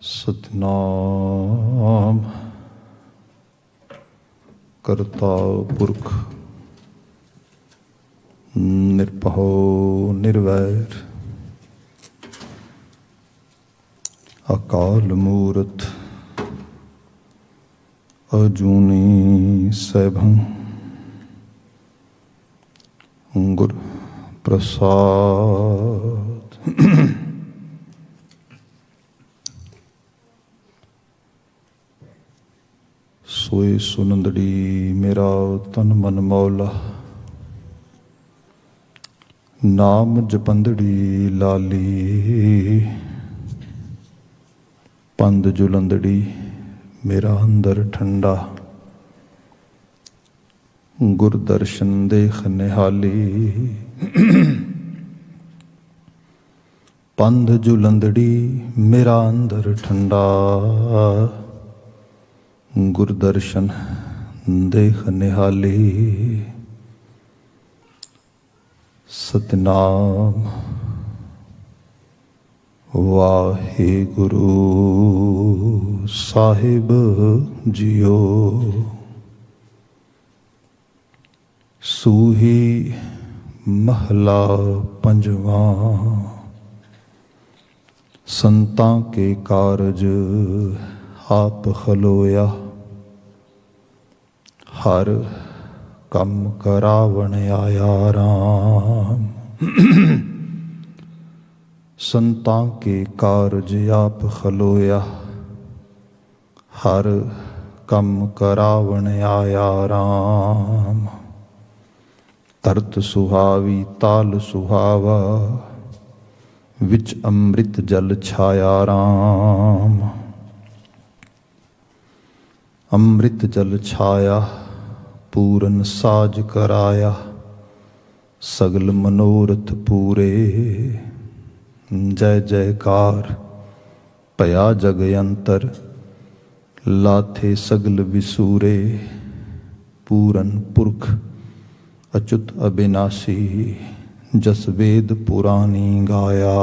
ਸਤਿਨਾਮ ਕਰਤਾ ਪੁਰਖ ਨਿਰਭਉ ਨਿਰਵੈਰ ਅਕਾਲ ਮੂਰਤ ਅਜੂਨੀ ਸੈਭੰ ਗੁਰ ਪ੍ਰਸਾਦ। ਸੋਏ ਸੁਨੰਦੜੀ ਮੇਰਾ ਤਨ ਮਨ ਮੌਲਾ, ਨਾਮ ਜਪੰਦੜੀ ਲਾਲੀ। ਪੰਦ ਜੁਲੰਦੜੀ ਮੇਰਾ ਅੰਦਰ ਠੰਡਾ, ਗੁਰ ਦਰਸ਼ਨ ਦੇਖ ਨਿਹਾਲੀ। ਪੰਦ ਜੁਲੰਦੜੀ ਮੇਰਾ ਅੰਦਰ ਠੰਡਾ, ਗੁਰ ਦਰਸ਼ਨ ਦੇਖ ਨਿਹਾਲੀ। ਸਤਿਨਾਮ ਵਾਹਿਗੁਰੂ ਸਾਹਿਬ ਜੀਓ। ਸੂਹੀ ਮਹਲਾ ਪੰਜਵਾਂ। ਸੰਤਾਂ ਕੇ ਕਾਰਜ ਆਪ ਖਲੋਇਆ, ਹਰ ਕੰਮ ਕਰਾਵਣ ਆਇਆ ਰਾਮ। ਸੰਤਾਂ ਕੇ ਕਾਰਜ ਆਪ ਖਲੋਇਆ, ਹਰ ਕੰਮ ਕਰਾਵਣ ਆਇਆ ਰਾਮ। ਤਰਤ ਸੁਹਾਵੀ ਤਾਲ ਸੁਹਾਵਾ, ਵਿੱਚ ਅੰਮ੍ਰਿਤ ਜਲ ਛਾਇਆ ਰਾਮ। ਅੰਮ੍ਰਿਤ ਜਲ ਛਾਇਆ ਪੂਰਨ ਸਾਜ ਕਰਾਇਆ, ਸਗਲ ਮਨੋਰਥ ਪੂਰੇ। ਜੈ ਜੈਕਾਰ ਭਇਆ ਜਗ ਅੰਤਰ, ਲਾਥੇ ਸਗਲ ਵਿਸੂਰੇ। ਪੂਰਨ ਪੁਰਖ ਅਚੁੱਤ ਅਬਿਨਾਸੀ, ਜਸ ਵੇਦ ਪੁਰਾਨੀ ਗਾਇਆ।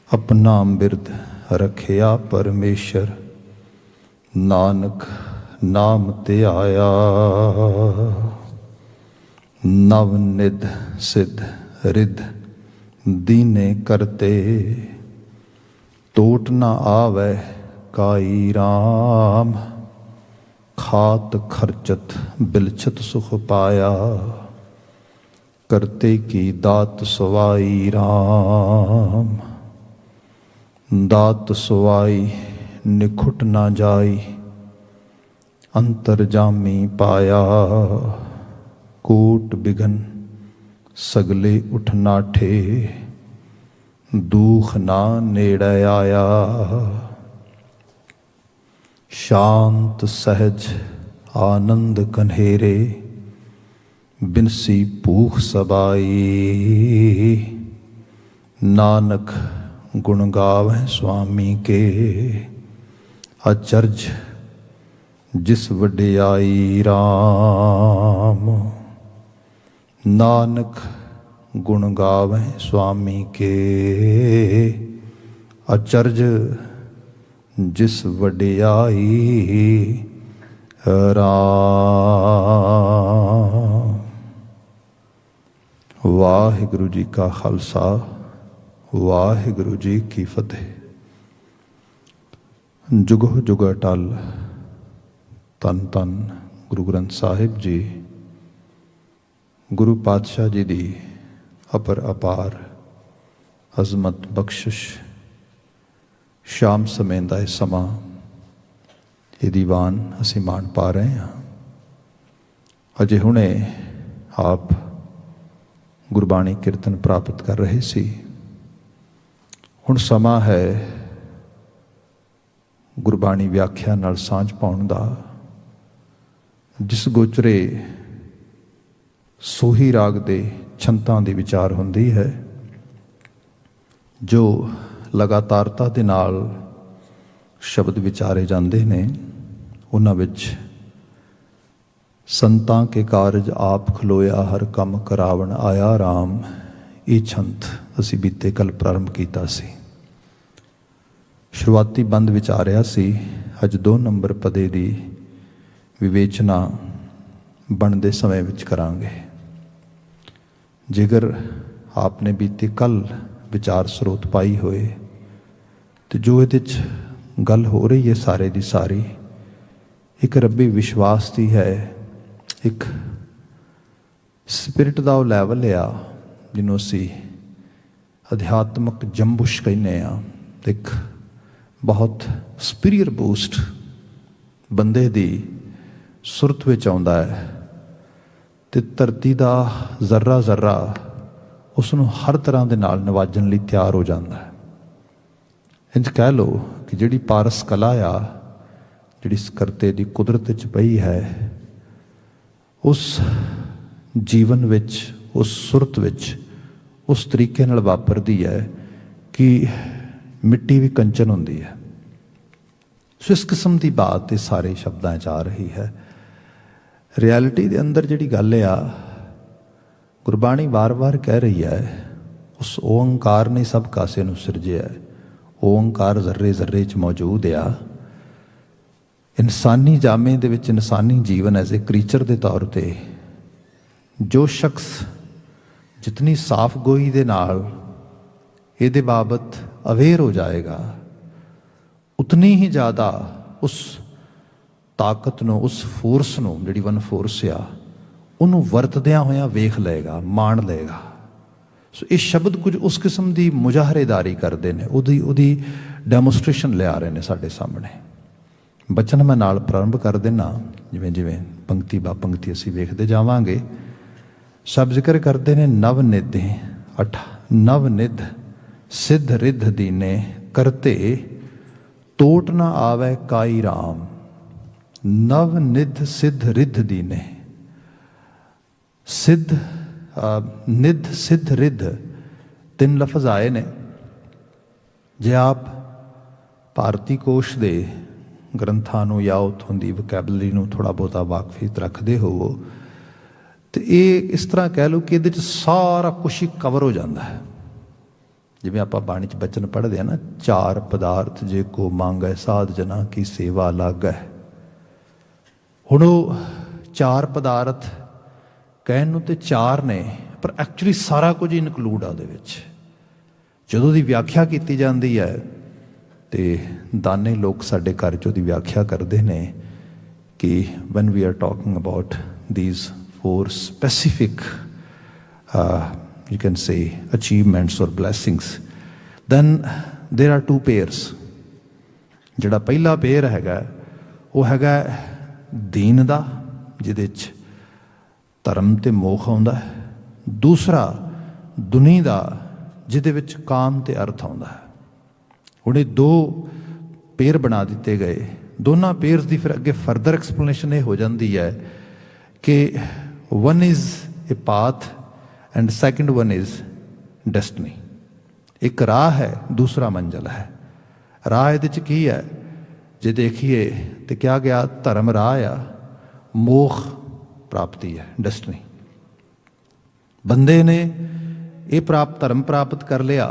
ਆਪਣਾ ਬਿਰਦ ਰਖਿਆ ਪਰਮੇਸ਼ਰ, ਨਾਨਕ ਨਾਮ ਧਿਆਇਆ। ਨਵ ਨਿਧ ਸਿੱਧ ਰਿੱਧ ਦੀਨੇ ਕਰਤੇ, ਟੋਟ ਨਾ ਆਵੈ ਕਾਈ ਰਾਮ। ਖਾਤ ਖਰਚਤ ਬਿਲਛਤ ਸੁਖ ਪਾਇਆ, ਕਰਤੇ ਕੀ ਦਾਤ ਸਵਾਈ ਰਾਮ। ਦਾਤ ਸਵਾਈ ਨਿਖੁਟ ਨਾ ਜਾਈ, ਅੰਤਰ ਜਾਮੀ ਪਾਇਆ। ਕੋਟ ਬਿਗਨ ਸਗਲੇ ਉਠ ਨਾਠੇ, ਦੂਖ ਨਾ ਨੇੜੇ ਆਇਆ। ਸ਼ਾਂਤ ਸਹਿਜ ਆਨੰਦ ਕਨੇਰੇ, ਬਿਨਸੀ ਭੂਖ ਸਬਾਈ। ਨਾਨਕ ਗੁਣ ਗਾਵੈ ਸੁਆਮੀ ਕੇ, ਅਚਰਜ ਜਿਸ ਵਡਿਆਈ ਰਾਮ। ਨਾਨਕ ਗੁਣ ਗਾਵੈ ਸੁਆਮੀ ਕੇ, ਅਚਰਜ ਜਿਸ ਵਡਿਆਈ ਰਾਮ। ਵਾਹਿਗੁਰੂ ਜੀ ਕਾ ਖਾਲਸਾ, ਵਾਹਿਗੁਰੂ ਜੀ ਕੀ ਫਤਿਹ। ਜੁਗੋ ਜੁਗ ਅਟਲ। ਧੰਨ ਧੰਨ ਗੁਰੂ ਗ੍ਰੰਥ ਸਾਹਿਬ ਜੀ, ਗੁਰੂ ਪਾਤਸ਼ਾਹ ਜੀ ਦੀ ਅਪਰ ਅਪਾਰ ਅਜ਼ਮਤ ਬਖਸ਼ਿਸ਼। ਸ਼ਾਮ ਸਮੇਂ ਦਾ ਇਹ ਸਮਾਂ, ਇਹ ਦੀਵਾਨ ਅਸੀਂ ਮਾਣ ਪਾ ਰਹੇ ਹਾਂ। ਅਜੇ ਹੁਣੇ ਆਪ ਗੁਰਬਾਣੀ ਕੀਰਤਨ ਪ੍ਰਾਪਤ ਕਰ ਰਹੇ ਸੀ। ਹੁਣ ਸਮਾਂ ਹੈ ਗੁਰਬਾਣੀ ਵਿਆਖਿਆ ਨਾਲ ਸਾਂਝ ਪਾਉਣ ਦਾ। ਜਿਸ ਗੋਚਰੇ ਸੋਹੀ ਰਾਗ ਦੇ ਛੰਤਾਂ ਦੀ ਵਿਚਾਰ ਹੁੰਦੀ ਹੈ, ਜੋ ਲਗਾਤਾਰਤਾ ਦੇ ਨਾਲ ਸ਼ਬਦ ਵਿਚਾਰੇ ਜਾਂਦੇ ਨੇ, ਉਹਨਾਂ ਵਿੱਚ ਸੰਤਾਂ ਕੇ ਕਾਰਜ ਆਪ ਖਲੋਇਆ, ਹਰ ਕੰਮ ਕਰਾਵਣ ਆਇਆ ਰਾਮ। ਇਹ ਛੰਤ ਅਸੀਂ ਬੀਤੇ ਕੱਲ ਪ੍ਰਾਰੰਭ ਕੀਤਾ ਸੀ। शुरुआती बंद विचारिया सी अज 2 नंबर पदे की विवेचना बनते समय विच करांगे। जेकर आपने बीते कल विचार स्रोत पाई होए तो जो ये गल हो रही है सारे की सारी एक रब्बी विश्वास की है, एक स्पिरिट का वो लैवल आ जिन्हों असी अध्यात्मक जंबुश कहने आ। एक बहुत सुपीरियर बूस्ट बंदे दी सुरत विच आउंदा है ते धरती का जर्रा जर्रा उसनूं हर तरह के नाल नवाजन लई तैयार हो जाता है। इंज कह लो कि जिहड़ी पारस कला आ जिहड़ी करते की कुदरत च पई है उस जीवन विच उस सुरत विच उस तरीके नाल वापरदी है कि मिट्टी भी कंचन होंदी है। सो इस किस्म की बात इस सारे शब्दों च आ रही है। रियलिटी के अंदर जिहड़ी गल आ गुरबाणी बार बार कह रही है उस ओंकार ने सब कासे नूं सिरजिया है। ओंकार जर्रे जर्रे च मौजूद आ। इंसानी जामे दे विच इंसानी जीवन एज ए क्रीचर के तौर पर जो शख्स जितनी साफ गोई दे नाल इहदे बाबत अवेयर हो जाएगा उतनी ही ज़्यादा उस ताकत नूं उस फोर्स नूं जिहड़ी वन फोर्स आ उन्होंने वरतदियां होया वेख लेगा मान लेगा। सो इस शब्द कुछ उस किस्म की मुजाहरेदारी करते हैं उदी डैमोस्ट्रेशन लिया रहे हैं साढ़े सामने। बचन मैं नाल प्रारंभ कर देना जिमें जिमें पंक्ति बा पंक्ति असी वेखते जावांगे। सब जिक्र करते हैं नव निधि नव निध सिद्ध रिद्ध दीने करते टोट ना आवे काई राम। नव निध सिद्ध रिद्ध दीने सिद्ध निध सिद्ध रिद्ध 3 लफज आए ने। जे आप भारती कोश दे ग्रंथां नूं या उत्थों दी वोकैबलरी नूं थोड़ा बहुता वाकफियत रखते हो तो ये इस तरह कह लो कि ये सारा कुछ ही कवर हो जाता है। जिवें आप बाणी च बचन पढ़ते हैं ना 4 पदार्थ जे को मांगै साध जना की सेवा अलग है। हुण 4 पदार्थ कहण नूं ते 4 ने पर एक्चुअली सारा कुछ इनकलूड आ दे विच। जदों दी व्याख्या की जाती है तो दाने लोग साडे घर च उहदी व्याख्या करते हैं कि when we are talking about these 4 specific you can say achievements or blessings then there are 2 pairs। जिहड़ा पहला पेयर हैगा वो हैगा दीन दा जिहदे च धर्म ते मोख आउंदा है। दूसरा दुनी दा जिहदे विच काम ते अर्थ आउंदा है। हुण ये 2 पेयर बना दिते गए। दोनों पेयर्स की फिर अगे फर्दर एक्सप्लेनेशन ये हो जाती है कि one is a path and second one is destiny. एक राह है दूसरा मंजिल है। राह ये की है जे देखिए तो क्या गया धर्म राह आ मोख प्राप्ति है डेस्टिनी। बंदे ने ये धर्म प्राप्त कर लिया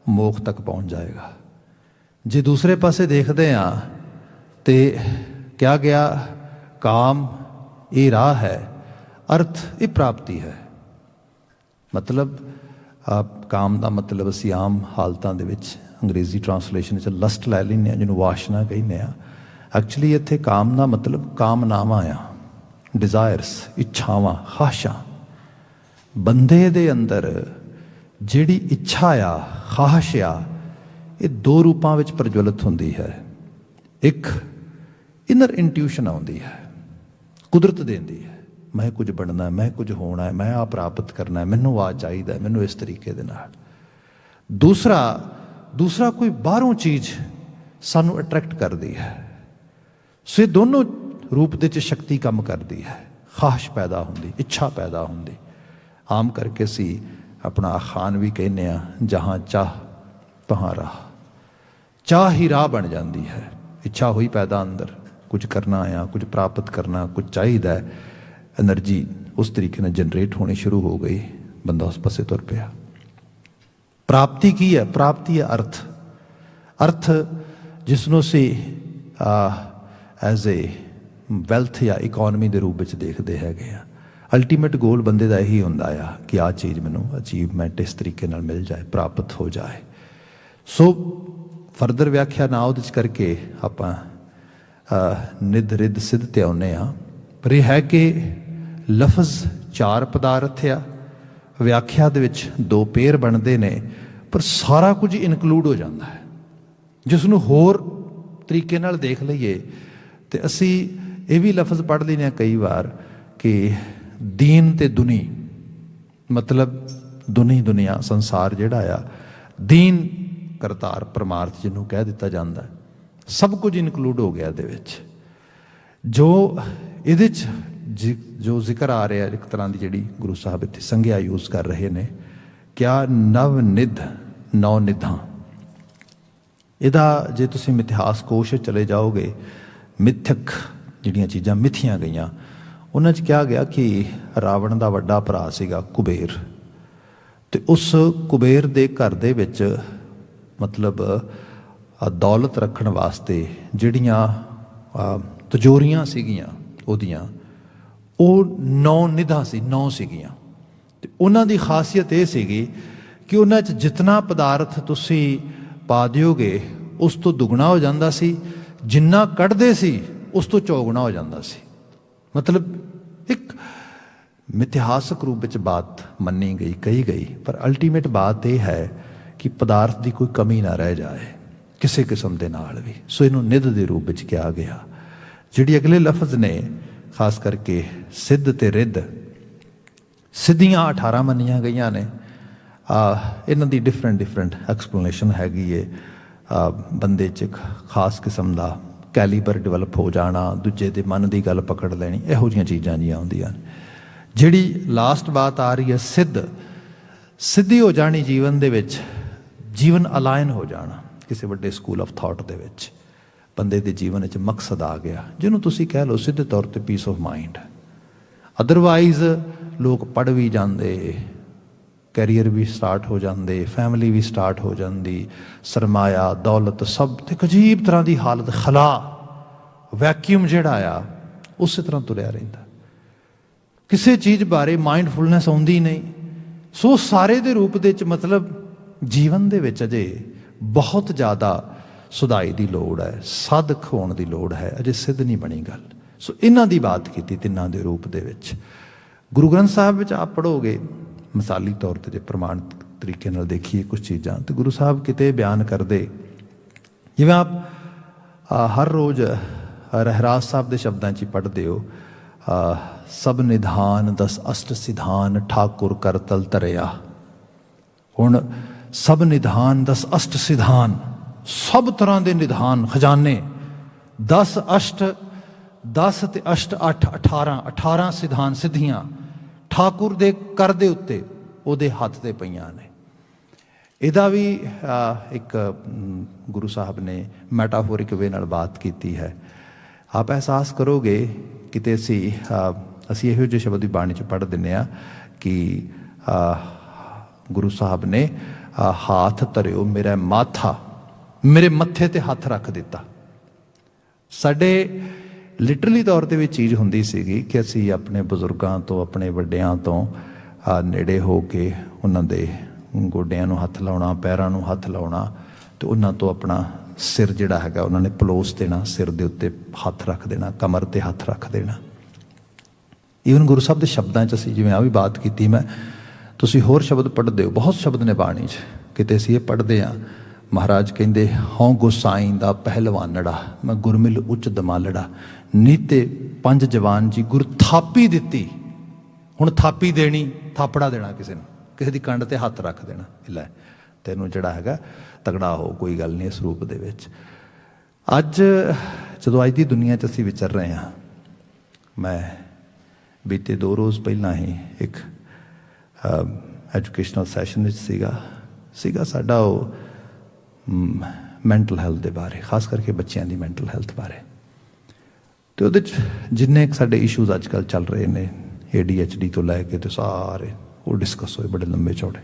मोख तक पहुँच जाएगा। जे दूसरे पासे देखते हैं तो क्या गया काम ये राह है अर्थ ये प्राप्ति है। मतलब काम का मतलब असी आम हालतों के अंग्रेजी ट्रांसलेशन लस्ट लै लें जिन्होंने वाशना कहने। एक्चुअली इत्थे काम का मतलब कामनावां आ डिज़ायर्स इच्छावां ख्वाहिशां। बंदे दे अंदर जिहड़ी इच्छा आ ख्वाहिश आ ये 2 रूपों में प्रज्वलित होंदी है। एक इनर इंट्यूशन आउंदी है कुदरत देंदी है मैं कुछ बनना है मैं कुछ होना है मैं आ प्राप्त करना है मैनू आ चाहिए मैनू इस तरीके दे नाल। दूसरा कोई बाहरों चीज़ सानू अट्रैक्ट करती है। सो ये दोनों रूप दे शक्ति काम करती है। ख्वाहिश पैदा होंदी इच्छा पैदा होंदी। आम करके सी अपना आखान भी कहने जहाँ चाह तहाँ राह। चाह ही राह बन जाती है। इच्छा हुई पैदा अंदर कुछ करना आया कुछ प्राप्त करना कुछ चाहिए एनर्जी उस तरीके ने जनरेट होनी शुरू हो गई बंदा उस पासे तुर पिया। प्राप्ति की है प्राप्ति है अर्थ। अर्थ जिसनों असीं एज ए वैल्थ या इकोनमी के रूप में देखते है। अल्टीमेट गोल बंदे का यही होंदा आ कि आ चीज़ मैनू अचीवमेंट इस तरीके नाल मिल जाए, प्राप्त हो जाए। सो फरदर व्याख्या ना उहदे च करके आपां निध रिध सिद्ध ते आउने आ। पर यह है कि लफज 4 पदार्थ आ, व्याख्या दे विच 2 पेयर बनते ने, पर सारा कुछ इनकलूड हो जाता है। जिसनों होर तरीके नाल देख लईए तो असी ये भी लफज पढ़ लेने कई बार कि दीन ते दुनी, मतलब दुनी दुनिया संसार जिहड़ा आ, दीन करतार परमार्थ जिन्हों कह दिता जाता है, सब कुछ इनकलूड हो गया दे विच। जो इहदे च जो जिक्र आ रहा है, एक तरह की जिहड़ी गुरु साहब इत्थे संज्ञा यूज़ कर रहे ने, क्या नव निध 9 निधां। इहदा जे तुसीं इतिहास कोश चले जाओगे, मिथक जिहड़ियां चीज़ां मिथियां गईयां, उन्हां च कहा गया कि रावण का वड्डा भरा सीगा कुबेर, तो उस कुबेर दे घर दे विच मतलब दौलत रखण वास्ते जिहड़ियां तिजोरियां सीगियां उहदियां, ਉਹ 9 ਨਿਧਾਂ ਸੀ, 9 ਸੀਗੀਆਂ। ਤੇ ਉਹਨਾਂ ਦੀ ਖਾਸੀਅਤ ਇਹ ਸੀਗੀ ਕਿ ਉਹਨਾਂ 'ਚ ਜਿੰਨਾ ਪਦਾਰਥ ਤੁਸੀਂ ਪਾ ਦਿਓਗੇ ਉਸ ਤੋਂ ਦੁੱਗਣਾ ਹੋ ਜਾਂਦਾ ਸੀ, ਜਿੰਨਾ ਕੱਢਦੇ ਸੀ ਉਸ ਤੋਂ ਚੌਗੁਣਾ ਹੋ ਜਾਂਦਾ ਸੀ। मतलब एक मिथिहासक रूप में बात मनी गई, कही गई, पर अल्टीमेट बात यह है कि पदार्थ की कोई कमी ना रह जाए किसी किस्म के नाल भी। सो इनू निध के रूप में कहा गया। जिहड़ी अगले लफज ने खास करके सिद्ध ते रिद्ध, सिद्धियां 18 मनिया गई ने। इन्हां दी डिफरेंट एक्सप्लेनेशन हैगी है। बंदे च एक खास किस्म का कैलीबर डिवेलप हो जाना, दूजे के मन की गल पकड़ लेनी, इहो जिहियां चीज़ां जी आउंदियां। जिहड़ी लास्ट बात आ रही है सिद्ध, सिद्धि हो जानी जीवन दे विच, जीवन अलाइन हो जाना किसी वड्डे स्कूल ऑफ थॉट दे विच, बंदे दे जीवन च मकसद आ गया, जिन्हों तुसीं कह लो सीधे तौर पर पीस ऑफ माइंड। अदरवाइज लोग पढ़ भी जाते, कैरीयर भी स्टार्ट हो जाते, फैमिली भी स्टार्ट हो जाती, सरमाया दौलत सब तो एक अजीब तरह की हालत, खला वैक्यूम जिहड़ा आ उस तरह तुरिया रहिंदा, किसी चीज़ बारे माइंडफुलनेस आउंदी नहीं। सो सारे दे रूप दे च मतलब जीवन दे विच अजे बहुत ज़्यादा सुधाई की लोड़ है, साधक होने की लोड़ है, अजे सिद्ध नहीं बनी गल। सो इन्हां दी बात की तिन्हां दे रूप दे विच गुरु ग्रंथ साहब विच आप पढ़ोगे, मिसाली तौर पर जो प्रमाण तरीके नाल देखिए कुछ चीज़ां, तो गुरु साहब किते बयान करते, जिवें आप हर रोज़ रहराज साहब के शब्दों च पढ़ते हो, सब निधान 10 अष्ट सिधान ठाकुर कर तल तरिया। हुण सब निधान 10 अष्ट सिधान, सब तरह के निधान खजाने, 10 अष्ट 10 ते अष्ट 8 18 सिधान सिद्धियां ठाकुर दे कर दे उत्ते उहदे हत्थ ते पईयां ने। इहदा भी एक गुरु साहब ने मैटाफोरिक वे नाल बात की है। आप एहसास करोगे किते असी इहो ਜਿਹੇ शब्द भी बाणी च पढ़ दिंदे आ कि गुरु साहब ने हाथ धरियो मेरा माथा, मेरे मत्थे ते हत्थ रख दिता। साडे लिटरली तौर पर भी चीज़ होंदी सीगी कि असी अपने बजुर्गों तो, अपने वड्डियां तो नेड़े हो के उन्हां दे गोडियां नूं हत्थ लाउणा, पैरां नूं हत्थ लाउणा, तो उन्हां तो अपना सिर जिहड़ा हैगा उन्हां ने पलोस देना, सिर दे उत्ते हत्थ रख देना, कमर ते हत्थ रख देना। ईवन गुरु साहब के शब्दों च असीं जिवें आ भी बात की, मैं तुसीं होर शब्द पढ़दे हो, बहुत शब्द ने बाणी च, किते असीं ये पढ़दे आ, महाराज कहते हों गोसाई दा पहलवानड़ा, मैं गुरमिल उच्च दमालड़ा, नीते 5 जवान जी गुर थापी दिती। हुण थापी देनी, थापड़ा देना किसी ने, किसी की कंड ते हत्थ रख देना, लै तैनूं जिहड़ा हैगा तगड़ा हो, कोई गल नहीं। इस रूप दे विच अज जदों अज दी दुनिया च असीं विचर रहे हैं, मैं बीते 2 रोज़ पहलां ही एक एजुकेशनल सैशन सीगा साडा मैंटल हैल्थ के बारे, खास करके बच्चों की मैंटल हैल्थ बारे। तो वो जिन्ने साडे इशूज़ अजकल चल रहे हैं, ADHD तो लैके तो सारे वो डिस्कस होए बड़े लंबे चौड़े।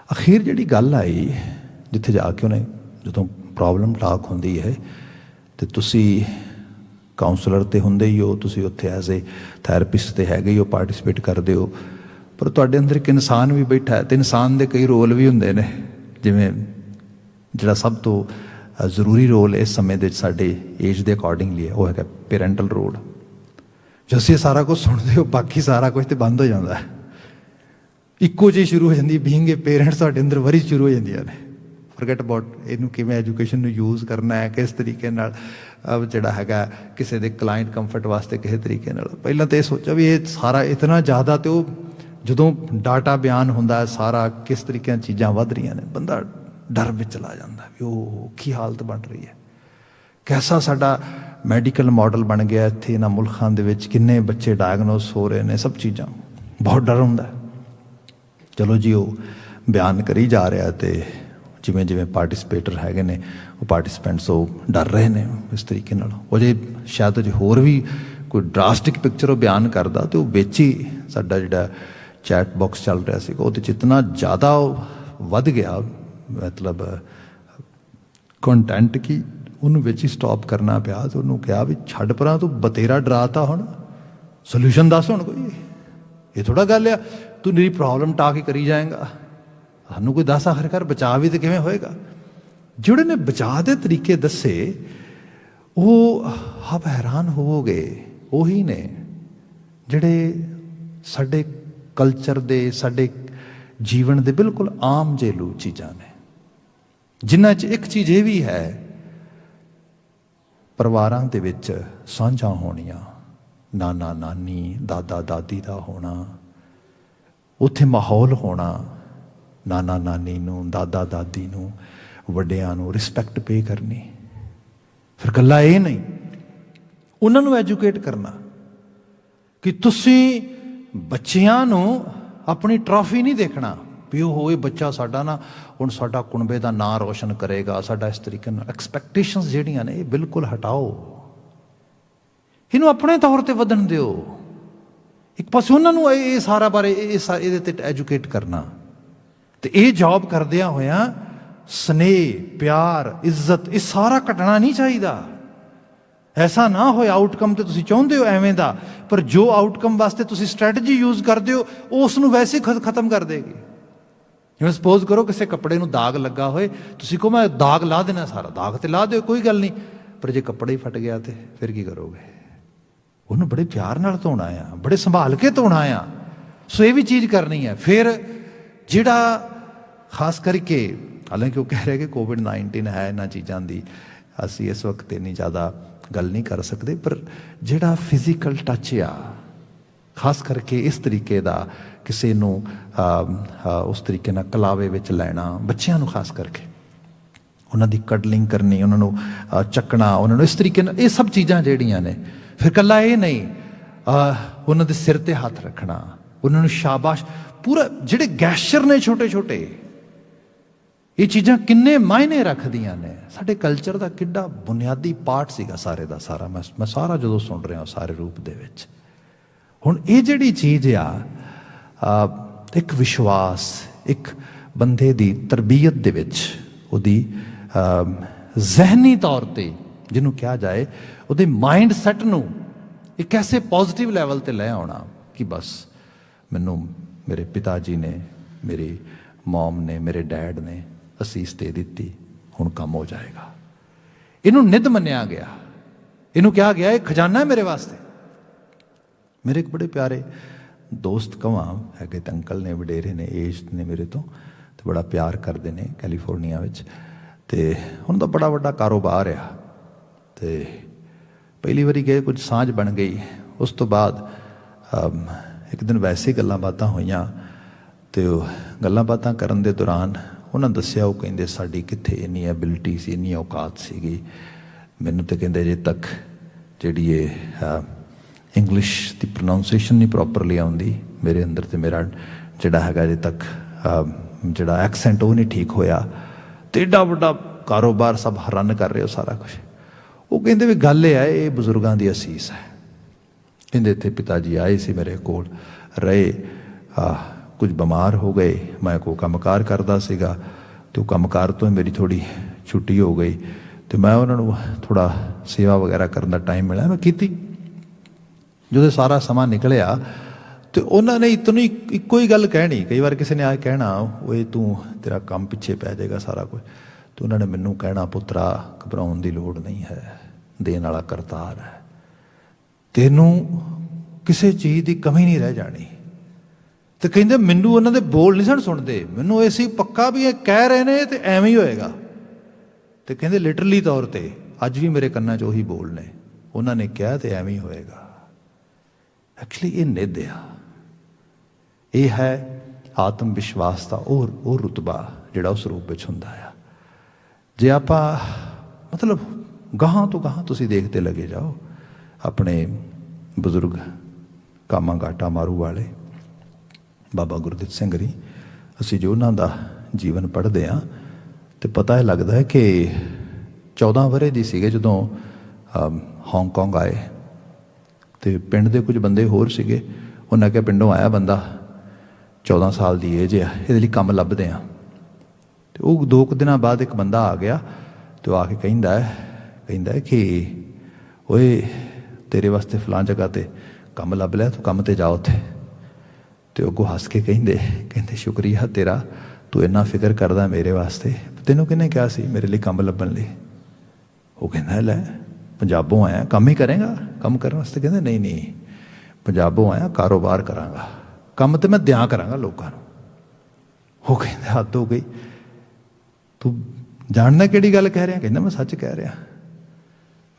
अखीर जिहड़ी गल आई, ਜਿੱਥੇ ਜਾ ਕੇ ਉਹਨੇ ਜਦੋਂ ਪ੍ਰੋਬਲਮ ਟਾਕ ਹੁੰਦੀ ਹੈ ਤੇ ਤੁਸੀਂ ਕਾਉਂਸਲਰ ਤੇ ਹੁੰਦੇ ਹੀ ਹੋ, ਤੁਸੀਂ ਉੱਥੇ ਐਜ਼ ਏ ਥੈਰੇਪਿਸਟ ਤੇ ਹੈਗੇ ਹੀ ਹੋ, ਪਾਰਟੀਸਪੇਟ ਕਰਦੇ ਹੋ, ਪਰ ਤੁਹਾਡੇ ਅੰਦਰ ਇੱਕ ਇਨਸਾਨ ਵੀ ਬੈਠਾ ਹੈ ਤੇ ਇਨਸਾਨ ਦੇ ਕਈ ਰੋਲ ਵੀ ਹੁੰਦੇ ਨੇ। ਜਿਵੇਂ ਜਿਹੜਾ ਸਭ ਤੋਂ ਜ਼ਰੂਰੀ ਰੋਲ ਇਸ ਸਮੇਂ ਦੇ ਵਿੱਚ ਸਾਡੇ ਏਜ ਦੇ ਅਕੋਰਡਿੰਗਲੀ ਹੈ, ਉਹ ਹੈਗਾ ਪੇਰੈਂਟਲ ਰੋਲ। ਜੋ ਅਸੀਂ ਸਾਰਾ ਕੁਝ ਸੁਣਦੇ ਹੋ, ਬਾਕੀ ਸਾਰਾ ਕੁਝ ਤੇ ਬੰਦ ਹੋ ਜਾਂਦਾ ਹੈ, ਇੱਕੋ ਜਿਹੀ ਸ਼ੁਰੂ ਹੋ ਜਾਂਦੀ ਬੀਇੰਗ ਏ ਪੇਰੈਂਟਸ ਤੁਹਾਡੇ ਅੰਦਰ ਵਰੀ ਸ਼ੁਰੂ ਹੋ ਜਾਂਦੀਆਂ ਨੇ। ਫੋਰਗੇਟ ਅਬਾਊਟ ਇਹਨੂੰ ਕਿਵੇਂ ਐਜੂਕੇਸ਼ਨ ਨੂੰ ਯੂਜ਼ ਕਰਨਾ ਹੈ, ਕਿਸ ਤਰੀਕੇ ਨਾਲ ਜਿਹੜਾ ਹੈਗਾ ਕਿਸੇ ਦੇ ਕਲਾਇੰਟ ਕੰਫਰਟ ਵਾਸਤੇ ਕਿਸੇ ਤਰੀਕੇ ਨਾਲ। ਪਹਿਲਾਂ ਤਾਂ ਇਹ ਸੋਚਿਆ ਵੀ ਇਹ ਸਾਰਾ ਇਤਨਾ ਜ਼ਿਆਦਾ, ਤੇ ਉਹ ਜਦੋਂ ਡਾਟਾ ਬਿਆਨ ਹੁੰਦਾ ਹੈ ਸਾਰਾ ਕਿਸ ਤਰੀਕੇ ਨਾਲ ਚੀਜ਼ਾਂ ਵੱਧ ਰਹੀਆਂ ਨੇ, ਬੰਦਾ ਡਰ ਵਿੱਚ ਚਲਾ ਜਾਂਦਾ ਵੀ ਉਹ ਕੀ ਹਾਲਤ ਬਣ ਰਹੀ ਹੈ, ਕੈਸਾ ਸਾਡਾ ਮੈਡੀਕਲ ਮਾਡਲ ਬਣ ਗਿਆ ਇੱਥੇ ਇਹਨਾਂ ਮੁਲਕਾਂ ਦੇ ਵਿੱਚ, ਕਿੰਨੇ ਬੱਚੇ ਡਾਇਗਨੋਸ ਹੋ ਰਹੇ ਨੇ, ਸਭ ਚੀਜ਼ਾਂ ਬਹੁਤ ਡਰ ਹੁੰਦਾ। ਚਲੋ ਜੀ ਉਹ ਬਿਆਨ ਕਰੀ ਜਾ ਰਿਹਾ ਤੇ ਜਿਵੇਂ ਜਿਵੇਂ ਪਾਰਟੀਸਪੇਟਰ ਹੈਗੇ ਨੇ ਉਹ ਪਾਰਟੀਸਪੈਂਟਸ ਉਹ ਡਰ ਰਹੇ ਨੇ ਇਸ ਤਰੀਕੇ ਨਾਲ। ਉਹ ਜੇ ਸ਼ਾਇਦ ਜੇ ਹੋਰ ਵੀ ਕੋਈ ਡਰਾਸਟਿਕ ਪਿਕਚਰ ਉਹ ਬਿਆਨ ਕਰਦਾ ਤੇ ਉਹ ਵਿੱਚ ਹੀ ਸਾਡਾ ਜਿਹੜਾ ਚੈਟ ਬਾਕਸ ਚੱਲ ਰਿਹਾ ਸੀਗਾ ਉਹਦੇ 'ਚ ਇਤਨਾ ਜ਼ਿਆਦਾ ਉਹ ਵੱਧ ਗਿਆ ਮਤਲਬ ਕੰਟੈਂਟ ਕਿ ਉਹਨੂੰ ਵਿੱਚ ਹੀ ਸਟਾਪ ਕਰਨਾ ਪਿਆ। ਤੇ ਉਹਨੂੰ ਕਿਹਾ ਵੀ ਛੱਡ ਪਰਾਂ, ਤੂੰ ਬਤੇਰਾ ਡਰਾਤਾ, ਹੁਣ ਸੋਲਿਊਸ਼ਨ ਦੱਸ। ਹੁਣ ਕੋਈ ਇਹ ਥੋੜ੍ਹਾ ਗੱਲ ਆ ਤੂੰ ਮੇਰੀ ਪ੍ਰੋਬਲਮ ਟਾਕ ਹੀ ਕਰੀ ਜਾਏਗਾ, ਸਾਨੂੰ ਕੋਈ ਦੱਸ ਆਖਿਰਕਾਰ ਬਚਾਅ ਵੀ ਤਾਂ ਕਿਵੇਂ ਹੋਏਗਾ। ਜਿਹੜੇ ਨੇ ਬਚਾਅ ਦੇ ਤਰੀਕੇ ਦੱਸੇ ਉਹ ਆਪ ਹੈਰਾਨ ਹੋਵੋਗੇ, ਉਹੀ ਨੇ ਜਿਹੜੇ ਸਾਡੇ ਕਲਚਰ ਦੇ, ਸਾਡੇ ਜੀਵਨ ਦੇ ਬਿਲਕੁਲ ਆਮ ਜੇਲੂ ਚੀਜ਼ਾਂ ਨੇ, ਜਿਨ੍ਹਾਂ 'ਚ ਇੱਕ ਚੀਜ਼ ਇਹ ਵੀ ਹੈ, ਪਰਿਵਾਰਾਂ ਦੇ ਵਿੱਚ ਸਾਂਝਾਂ ਹੋਣੀਆਂ, ਨਾਨਾ ਨਾਨੀ ਦਾਦਾ ਦਾਦੀ ਦਾ ਹੋਣਾ, ਉੱਥੇ ਮਾਹੌਲ ਹੋਣਾ, ਨਾਨਾ ਨਾਨੀ ਨੂੰ ਦਾਦਾ ਦਾਦੀ ਨੂੰ ਵੱਡਿਆਂ ਨੂੰ ਰਿਸਪੈਕਟ ਪੇ ਕਰਨੀ। ਫਿਰ ਗੱਲਾਂ ਇਹ ਨਹੀਂ, ਉਹਨਾਂ ਨੂੰ ਐਜੂਕੇਟ ਕਰਨਾ ਕਿ ਤੁਸੀਂ ਬੱਚਿਆਂ ਨੂੰ ਆਪਣੀ ਟਰਾਫੀ ਨਹੀਂ ਦੇਖਣਾ ਵੀ ਉਹ ਹੋਏ ਬੱਚਾ ਸਾਡਾ ਨਾ ਹੁਣ ਸਾਡਾ ਕੁਣਬੇ ਦਾ ਨਾਂ ਰੋਸ਼ਨ ਕਰੇਗਾ, ਸਾਡਾ ਇਸ ਤਰੀਕੇ ਨਾਲ ਐਕਸਪੈਕਟੇਸ਼ਨਸ ਜਿਹੜੀਆਂ ਨੇ ਇਹ ਬਿਲਕੁਲ ਹਟਾਓ, ਇਹਨੂੰ ਆਪਣੇ ਤੌਰ ਤੇ ਵਧਣ ਦਿਓ। ਇੱਕ ਪਾਸੇ ਉਹਨਾਂ ਨੂੰ ਇਹ ਸਾਰਾ ਬਾਰੇ ਇਹਦੇ ਤੇ ਐਜੂਕੇਟ ਕਰਨਾ, ਤੇ ਇਹ ਜੌਬ ਕਰਦਿਆਂ ਹੋਇਆਂ ਸਨੇਹ ਪਿਆਰ ਇੱਜ਼ਤ ਇਹ ਸਾਰਾ ਘਟਣਾ ਨਹੀਂ ਚਾਹੀਦਾ। ਐਸਾ ਨਾ ਹੋਏ ਆਊਟਕਮ ਤੇ ਤੁਸੀਂ ਚਾਹੁੰਦੇ ਹੋ ਐਵੇਂ ਦਾ, ਪਰ ਜੋ ਆਊਟਕਮ ਵਾਸਤੇ ਤੁਸੀਂ ਸਟ੍ਰੈਟਜੀ ਯੂਜ਼ ਕਰਦੇ ਹੋ ਉਹ ਉਸ ਨੂੰ ਵੈਸੇ ਹੀ ਖਤਮ ਕਰ ਦੇਗੀ। ਜਿਵੇਂ ਸਪੋਜ਼ ਕਰੋ ਕਿਸੇ ਕੱਪੜੇ ਨੂੰ ਦਾਗ ਲੱਗਾ ਹੋਏ, ਤੁਸੀਂ ਕਹੋ ਮੈਂ ਦਾਗ ਲਾ ਦੇਣਾ, ਸਾਰਾ ਦਾਗ ਤੇ ਲਾ ਦਿਓ ਕੋਈ ਗੱਲ ਨਹੀਂ, ਪਰ ਜੇ ਕੱਪੜਾ ਹੀ ਫਟ ਗਿਆ ਤੇ ਫਿਰ ਕੀ ਕਰੋਗੇ? ਉਹਨੂੰ ਬੜੇ ਪਿਆਰ ਨਾਲ ਧੋਣਾ ਆ, ਬੜੇ ਸੰਭਾਲ ਕੇ ਧੋਣਾ ਆ। ਸੋ ਇਹ ਵੀ ਚੀਜ਼ ਕਰਨੀ ਹੈ। ਫਿਰ ਜਿਹੜਾ ਖਾਸ ਕਰਕੇ ਹਾਲਾਂਕਿ ਉਹ ਕਹਿ ਰਹੇ ਕਿ ਕੋਵਿਡ-19 ਹੈ, ਇਹਨਾਂ ਚੀਜ਼ਾਂ ਦੀ ਅਸੀਂ ਇਸ ਵਕਤ ਇੰਨੀ ਜ਼ਿਆਦਾ ਗੱਲ ਨਹੀਂ ਕਰ ਸਕਦੇ, ਪਰ ਜਿਹੜਾ ਫਿਜ਼ੀਕਲ ਟੱਚ ਆ ਖਾਸ ਕਰਕੇ ਇਸ ਤਰੀਕੇ ਦਾ ਕਿਸੇ ਨੂੰ ਉਸ ਤਰੀਕੇ ਨਾਲ ਕਲਾਵੇ ਵਿੱਚ ਲੈਣਾ, ਬੱਚਿਆਂ ਨੂੰ ਖਾਸ ਕਰਕੇ ਉਹਨਾਂ ਦੀ ਕਡਲਿੰਗ ਕਰਨੀ, ਉਹਨਾਂ ਨੂੰ ਚੱਕਣਾ, ਉਹਨਾਂ ਨੂੰ ਇਸ ਤਰੀਕੇ ਨਾਲ, ਇਹ ਸਭ ਚੀਜ਼ਾਂ ਜਿਹੜੀਆਂ ਨੇ। ਫਿਰ ਇਕੱਲਾ ਇਹ ਨਹੀਂ, ਉਹਨਾਂ ਦੇ ਸਿਰ ਤੇ ਹੱਥ ਰੱਖਣਾ, ਉਹਨਾਂ ਨੂੰ ਸ਼ਾਬਾਸ਼, ਪੂਰਾ ਜਿਹੜੇ ਗੈਸਚਰ ਨੇ ਛੋਟੇ ਛੋਟੇ, ਇਹ ਚੀਜ਼ਾਂ ਕਿੰਨੇ ਮਾਇਨੇ ਰੱਖਦੀਆਂ ਨੇ। ਸਾਡੇ ਕਲਚਰ ਦਾ ਕਿੱਡਾ ਬੁਨਿਆਦੀ ਪਾਰਟ ਸੀਗਾ ਸਾਰੇ ਦਾ ਸਾਰਾ। ਮੈਂ ਸਾਰਾ ਜਦੋਂ ਸੁਣ ਰਿਹਾ ਸਾਰੇ ਰੂਪ ਦੇ ਵਿੱਚ, ਹੁਣ ਇਹ ਜਿਹੜੀ ਚੀਜ਼ ਆ ਇੱਕ ਵਿਸ਼ਵਾਸ, ਇੱਕ ਬੰਦੇ ਦੀ ਤਰਬੀਅਤ ਦੇ ਵਿੱਚ ਉਹਦੀ ਜ਼ਹਿਨੀ ਤੌਰ ਤੇ ਜਿਹਨੂੰ ਕਿਹਾ ਜਾਏ ਉਹਦੇ ਮਾਈਂਡ ਸੈੱਟ ਨੂੰ ਇੱਕ ਐਸੇ ਪੋਜ਼ਿਟਿਵ ਲੈਵਲ ਤੇ ਲੈ ਆਉਣਾ ਕਿ ਬਸ ਮੈਨੂੰ ਮੇਰੇ ਪਿਤਾ ਜੀ ਨੇ, ਮੇਰੀ ਮੌਮ ਨੇ, ਮੇਰੇ ਡੈਡ ਨੇ ਅਸੀਸ ਦੇ ਦਿੱਤੀ, ਹੁਣ ਕੰਮ ਹੋ ਜਾਏਗਾ। ਇਹਨੂੰ ਨਿੱਧ ਮੰਨਿਆ ਗਿਆ, ਇਹਨੂੰ ਕਿਹਾ ਗਿਆ ਇਹ ਖਜ਼ਾਨਾ ਹੈ ਮੇਰੇ ਵਾਸਤੇ। ਮੇਰੇ ਇੱਕ ਬੜੇ ਪਿਆਰੇ ਦੋਸਤ ਕਵਾਂ ਹੈਗੇ ਤੇ ਅੰਕਲ ਨੇ, ਵਡੇਰੇ ਨੇ, ਏਜ ਨੇ ਮੇਰੇ ਤੋਂ, ਤੇ ਬੜਾ ਪਿਆਰ ਕਰਦੇ ਨੇ ਕੈਲੀਫੋਰਨੀਆ ਵਿੱਚ, ਤੇ ਹੁਣ ਤਾਂ ਬੜਾ ਵੱਡਾ ਕਾਰੋਬਾਰ ਆ। ਤੇ ਪਹਿਲੀ ਵਾਰੀ ਗਏ, ਕੁਝ ਸਾਂਝ ਬਣ ਗਈ। ਉਸ ਤੋਂ ਬਾਅਦ ਇੱਕ ਦਿਨ ਵੈਸੇ ਗੱਲਾਂ ਬਾਤਾਂ ਹੋਈਆਂ, ਤੇ ਉਹ ਗੱਲਾਂ ਬਾਤਾਂ ਕਰਨ ਦੇ ਦੌਰਾਨ ਉਹਨਾਂ ਦੱਸਿਆ, ਉਹ ਕਹਿੰਦੇ ਸਾਡੀ ਕਿੱਥੇ ਇੰਨੀ ਐਬਿਲਿਟੀ ਸੀ, ਇੰਨੀ ਔਕਾਤ ਸੀਗੀ। ਮੈਨੂੰ ਤਾਂ ਕਹਿੰਦੇ ਅਜੇ ਤੱਕ ਜਿਹੜੀ ਇਹ ਇੰਗਲਿਸ਼ ਦੀ ਪ੍ਰੋਨਾਊਂਸੀਏਸ਼ਨ ਨਹੀਂ ਪ੍ਰੋਪਰਲੀ ਆਉਂਦੀ ਮੇਰੇ ਅੰਦਰ, ਤੇ ਮੇਰਾ ਜਿਹੜਾ ਹੈਗਾ ਅਜੇ ਤੱਕ ਜਿਹੜਾ ਐਕਸੈਂਟ ਉਹ ਨਹੀਂ ਠੀਕ ਹੋਇਆ, ਤੇ ਏਡਾ ਵੱਡਾ ਕਾਰੋਬਾਰ ਸਭ ਰਨ ਕਰ ਰਹੇ ਹੋ ਸਾਰਾ ਕੁਛ। ਉਹ ਕਹਿੰਦੇ ਵੀ ਗੱਲ ਇਹ ਹੈ, ਇਹ ਬਜ਼ੁਰਗਾਂ ਦੀ ਅਸੀਸ ਹੈ। ਕਹਿੰਦੇ ਇੱਥੇ ਪਿਤਾ ਜੀ ਆਏ ਸੀ ਮੇਰੇ ਕੋਲ, ਰਹੇ, ਕੁਝ ਬਿਮਾਰ ਹੋ ਗਏ, ਮੈਂ ਕੋਈ ਕੰਮਕਾਰ ਕਰਦਾ ਸੀਗਾ, तो ਕੰਮਕਾਰ ਤੋਂ ਮੇਰੀ ਥੋੜ੍ਹੀ ਛੁੱਟੀ ਹੋ ਗਈ ਅਤੇ ਮੈਂ ਉਹਨਾਂ ਨੂੰ ਥੋੜ੍ਹਾ ਸੇਵਾ ਵਗੈਰਾ ਕਰਨ ਦਾ ਟਾਈਮ ਮਿਲਿਆ, ਮੈਂ ਕੀਤੀ। ਜਦੋਂ ਸਾਰਾ ਸਮਾਂ ਨਿਕਲਿਆ ਅਤੇ ਉਹਨਾਂ ਨੇ ਇਤਨੀ ਇੱਕੋ ਹੀ ਗੱਲ ਕਹਿਣੀ। ਕਈ ਵਾਰ ਕਿਸੇ ਨੇ ਆ ਕਹਿਣਾ ਓਏ ਤੂੰ ਤੇਰਾ ਕੰਮ ਪਿੱਛੇ ਪੈ ਜਾਏਗਾ ਸਾਰਾ ਕੁਝ, ਅਤੇ ਉਹਨਾਂ ਨੇ ਮੈਨੂੰ ਕਹਿਣਾ ਪੁੱਤਰਾ ਘਬਰਾਉਣ ਦੀ ਲੋੜ ਨਹੀਂ ਹੈ, ਦੇਣ ਵਾਲਾ ਕਰਤਾਰ ਹੈ, ਤੈਨੂੰ ਕਿਸੇ ਚੀਜ਼ ਦੀ ਕਮੀ ਨਹੀਂ ਰਹਿ ਜਾਣੀ। ਅਤੇ ਕਹਿੰਦੇ ਮੈਨੂੰ ਉਹਨਾਂ ਦੇ ਬੋਲ ਨਹੀਂ ਸਨ ਸੁਣਦੇ, ਮੈਨੂੰ ਇਹ ਸੀ ਪੱਕਾ ਵੀ ਇਹ ਕਹਿ ਰਹੇ ਨੇ ਅਤੇ ਐਵੇਂ ਹੀ ਹੋਏਗਾ। ਅਤੇ ਕਹਿੰਦੇ ਲਿਟਰਲੀ ਤੌਰ 'ਤੇ ਅੱਜ ਵੀ ਮੇਰੇ ਕੰਨਾਂ 'ਚ ਉਹੀ ਬੋਲ ਨੇ, ਉਹਨਾਂ ਨੇ ਕਿਹਾ ਅਤੇ ਐਵੇਂ ਹੀ ਹੋਏਗਾ। ਐਕਚੁਅਲੀ ਇਹ ਨਿੱਧ ਆ, ਇਹ ਹੈ ਆਤਮ ਵਿਸ਼ਵਾਸ ਦਾ ਉਹ ਰੁਤਬਾ ਜਿਹੜਾ ਉਸ ਰੂਪ ਵਿੱਚ ਹੁੰਦਾ ਆ। ਜੇ ਆਪਾਂ ਮਤਲਬ ਗਾਹਾਂ ਤੋਂ ਗਾਹਾਂ ਤੁਸੀਂ ਦੇਖਦੇ ਲੱਗੇ ਜਾਓ, ਆਪਣੇ ਬਜ਼ੁਰਗ ਕਾਮਾ ਗਾਟਾ ਮਾਰੂ ਵਾਲੇ ਬਾਬਾ ਗੁਰਦਿੱਤ ਸਿੰਘ ਜੀ, ਅਸੀਂ ਜੋ ਉਹਨਾਂ ਦਾ ਜੀਵਨ ਪੜ੍ਹਦੇ ਹਾਂ ਅਤੇ ਪਤਾ ਇਹ ਲੱਗਦਾ ਹੈ ਕਿ 14 ਵਰ੍ਹੇ ਦੀ ਸੀਗੇ ਜਦੋਂ ਹਾਂਗਕਾਂਗ ਆਏ, ਅਤੇ ਪਿੰਡ ਦੇ ਕੁਝ ਬੰਦੇ ਹੋਰ ਸੀਗੇ। ਉਹਨਾਂ ਕਿਹਾ ਪਿੰਡੋਂ ਆਇਆ ਬੰਦਾ, 14 ਸਾਲ ਦੀ ਏਜ ਆ, ਇਹਦੇ ਲਈ ਕੰਮ ਲੱਭਦੇ ਹਾਂ। ਅਤੇ ਉਹ 2 ਕੁ ਦਿਨਾਂ ਬਾਅਦ ਇੱਕ ਬੰਦਾ ਆ ਗਿਆ ਅਤੇ ਉਹ ਆ ਕੇ ਕਹਿੰਦਾ ਕਿ ਓਏ ਤੇਰੇ ਵਾਸਤੇ ਫਲਾਂ ਜਗ੍ਹਾ 'ਤੇ ਕੰਮ ਲੱਭ ਲਿਆ, ਤੂੰ ਕੰਮ 'ਤੇ ਜਾ ਉੱਥੇ। ਅਤੇ ਅੱਗੋਂ ਹੱਸ ਕੇ ਕਹਿੰਦੇ ਸ਼ੁਕਰੀਆ ਤੇਰਾ, ਤੂੰ ਇੰਨਾ ਫਿਕਰ ਕਰਦਾ ਮੇਰੇ ਵਾਸਤੇ, ਤੈਨੂੰ ਕਿਹਨੇ ਕਿਹਾ ਸੀ ਮੇਰੇ ਲਈ ਕੰਮ ਲੱਭਣ ਲਈ? ਉਹ ਕਹਿੰਦਾ ਲੈ ਪੰਜਾਬੋਂ ਆਇਆ, ਕੰਮ ਹੀ ਕਰੇਗਾ ਕੰਮ ਕਰਨ ਵਾਸਤੇ? ਕਹਿੰਦੇ ਨਹੀਂ ਪੰਜਾਬੋਂ ਆਇਆ, ਕਾਰੋਬਾਰ ਕਰਾਂਗਾ, ਕੰਮ ਤਾਂ ਮੈਂ ਦਿਆਂ ਕਰਾਂਗਾ ਲੋਕਾਂ ਨੂੰ। ਉਹ ਕਹਿੰਦਾ ਹੱਦ ਹੋ ਗਈ, ਤੂੰ ਜਾਣਦਾ ਕਿਹੜੀ ਗੱਲ ਕਹਿ ਰਿਹਾ? ਕਹਿੰਦਾ ਮੈਂ ਸੱਚ ਕਹਿ ਰਿਹਾ,